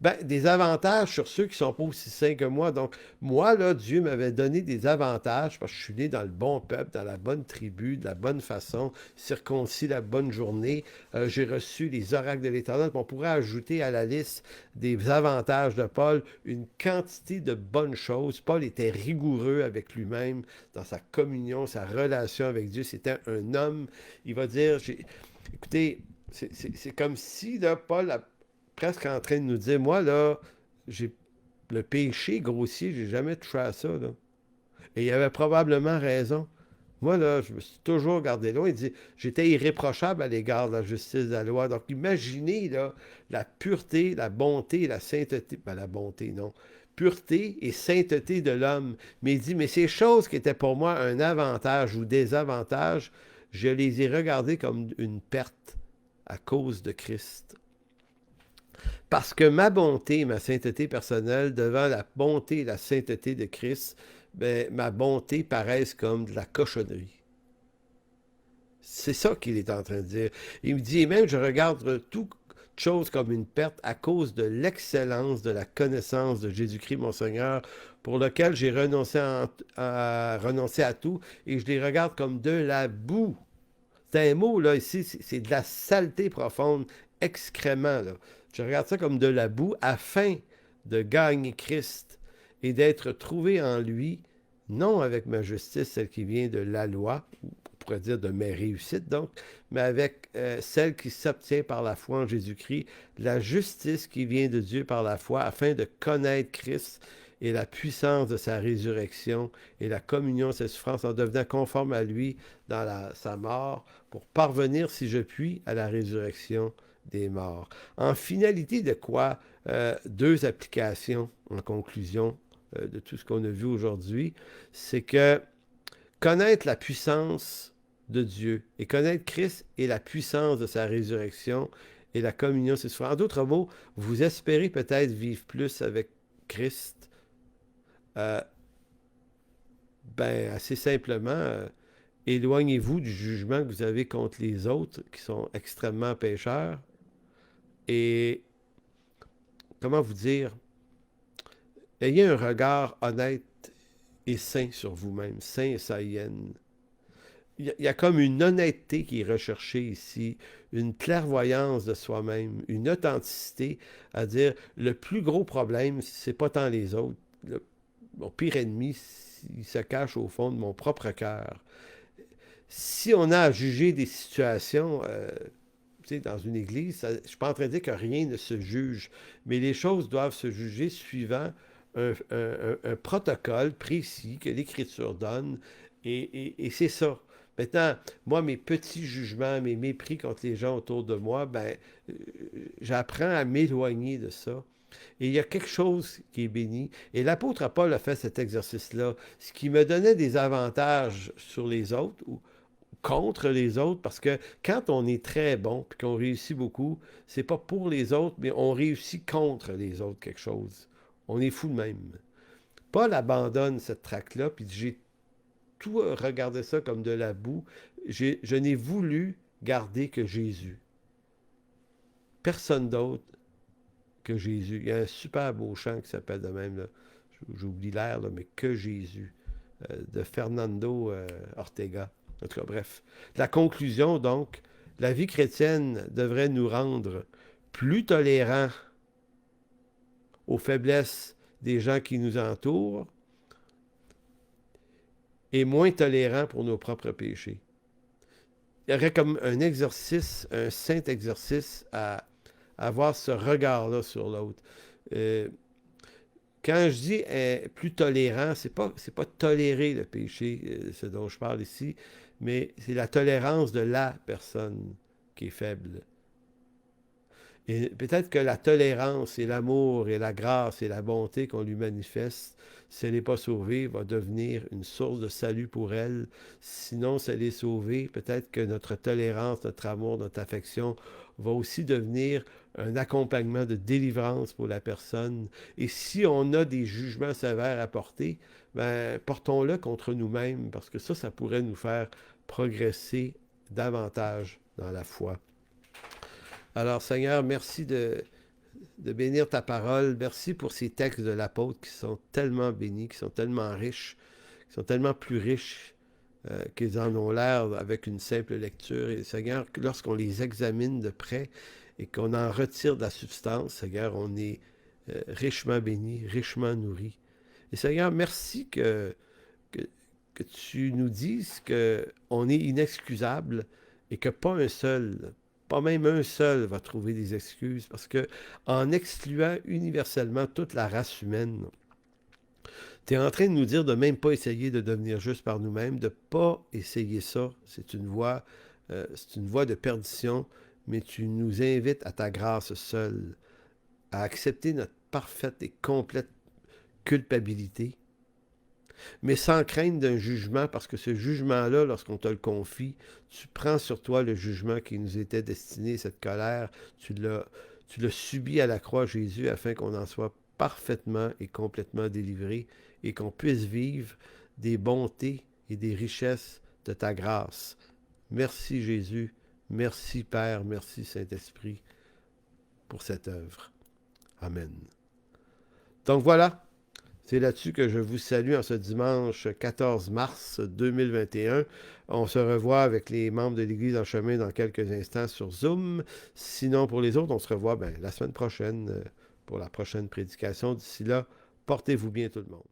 Speaker 1: Ben, des avantages sur ceux qui sont pas aussi saints que moi. Donc, moi, là, Dieu m'avait donné des avantages parce que je suis né dans le bon peuple, dans la bonne tribu, de la bonne façon, circoncis la bonne journée. J'ai reçu les oracles de l'Éternel. On pourrait ajouter à la liste des avantages de Paul une quantité de bonnes choses. Paul était rigoureux avec lui-même dans sa communion, sa relation avec Dieu. C'était un homme, il va dire, écoutez, c'est comme si là, Paul a presque en train de nous dire, moi, là, j'ai le péché grossier, j'ai jamais touché à ça, là. Et il avait probablement raison. Moi, là, je me suis toujours gardé loin. Il dit, j'étais irréprochable à l'égard de la justice de la loi. Donc, imaginez, là, la pureté, la bonté, la sainteté. Ben, la bonté, non. Pureté et sainteté de l'homme. Mais il dit, mais ces choses qui étaient pour moi un avantage ou désavantage, je les ai regardées comme une perte à cause de Christ. Parce que ma bonté, ma sainteté personnelle, devant la bonté et la sainteté de Christ, ben, ma bonté paraisse comme de la cochonnerie. C'est ça qu'il est en train de dire. Il me dit, et même je regarde toute chose comme une perte à cause de l'excellence de la connaissance de Jésus-Christ, mon Seigneur, pour lequel j'ai renoncé à tout, et je les regarde comme de la boue. C'est un mot, là, ici, c'est de la saleté profonde, excrément, là. Je regarde ça comme de la boue afin de gagner Christ et d'être trouvé en lui, non avec ma justice, celle qui vient de la loi, ou on pourrait dire de mes réussites donc, mais avec celle qui s'obtient par la foi en Jésus-Christ, la justice qui vient de Dieu par la foi, afin de connaître Christ et la puissance de sa résurrection et la communion de ses souffrances en devenant conforme à lui dans sa mort, pour parvenir, si je puis, à la résurrection des morts. En finalité de quoi, deux applications en conclusion de tout ce qu'on a vu aujourd'hui, c'est que connaître la puissance de Dieu et connaître Christ et la puissance de sa résurrection et la communion de ses souffrances. En d'autres mots, vous espérez peut-être vivre plus avec Christ. Euh, ben, assez simplement, éloignez-vous du jugement que vous avez contre les autres qui sont extrêmement pécheurs. Et comment vous dire, ayez un regard honnête et sain sur vous-même, sain et saïenne. Il y a comme une honnêteté qui est recherchée ici, une clairvoyance de soi-même, une authenticité à dire le plus gros problème, c'est pas tant les autres. Mon pire ennemi, il se cache au fond de mon propre cœur. Si on a à juger des situations, dans une église, je ne suis pas en train de dire que rien ne se juge, mais les choses doivent se juger suivant un protocole précis que l'Écriture donne, et c'est ça. Maintenant, moi, mes petits jugements, mes mépris contre les gens autour de moi, ben, j'apprends à m'éloigner de ça. Et il y a quelque chose qui est béni. Et l'apôtre Paul a fait cet exercice-là, ce qui me donnait des avantages sur les autres, ou contre les autres, parce que quand on est très bon puis qu'on réussit beaucoup, c'est pas pour les autres, mais on réussit contre les autres quelque chose. On est fou de même. Paul abandonne cette traque-là, puis j'ai tout regardé ça comme de la boue. Je n'ai voulu garder que Jésus. Personne d'autre que Jésus. Il y a un super beau chant qui s'appelle de même, là. J'oublie l'air, mais que Jésus, de Fernando Ortega. En tout cas, bref. La conclusion, donc, la vie chrétienne devrait nous rendre plus tolérants aux faiblesses des gens qui nous entourent et moins tolérants pour nos propres péchés. Il y aurait comme un exercice, un saint exercice à avoir ce regard-là sur l'autre. Quand je dis plus tolérant, c'est pas tolérer le péché, ce dont je parle ici, mais c'est la tolérance de la personne qui est faible. Et peut-être que la tolérance et l'amour et la grâce et la bonté qu'on lui manifeste, si elle n'est pas sauvée, va devenir une source de salut pour elle. Sinon, si elle est sauvée, peut-être que notre tolérance, notre amour, notre affection va aussi devenir un accompagnement de délivrance pour la personne. Et si on a des jugements sévères à porter, ben, portons-le contre nous-mêmes, parce que ça pourrait nous faire progresser davantage dans la foi. Alors, Seigneur, merci de bénir ta parole. Merci pour ces textes de l'apôtre qui sont tellement bénis, qui sont tellement riches, qui sont tellement plus riches qu'ils en ont l'air avec une simple lecture. Et Seigneur, lorsqu'on les examine de près et qu'on en retire de la substance, Seigneur, on est richement béni, richement nourri. Et Seigneur, merci que, que tu nous dises qu'on est inexcusable et que pas un seul, pas même un seul va trouver des excuses parce que en excluant universellement toute la race humaine, tu es en train de nous dire de même pas essayer de devenir juste par nous-mêmes, de pas essayer ça. C'est une voie de perdition, mais tu nous invites à ta grâce seule, à accepter notre parfaite et complète culpabilité, mais sans crainte d'un jugement, parce que ce jugement-là, lorsqu'on te le confie, tu prends sur toi le jugement qui nous était destiné, cette colère, tu l'as subi à la croix, Jésus, afin qu'on en soit parfaitement et complètement délivré et qu'on puisse vivre des bontés et des richesses de ta grâce. Merci Jésus, merci Père, merci Saint-Esprit pour cette œuvre. Amen. Donc voilà, c'est là-dessus que je vous salue en ce dimanche 14 mars 2021. On se revoit avec les membres de l'Église en chemin dans quelques instants sur Zoom. Sinon, pour les autres, on se revoit la semaine prochaine pour la prochaine prédication. D'ici là, portez-vous bien tout le monde.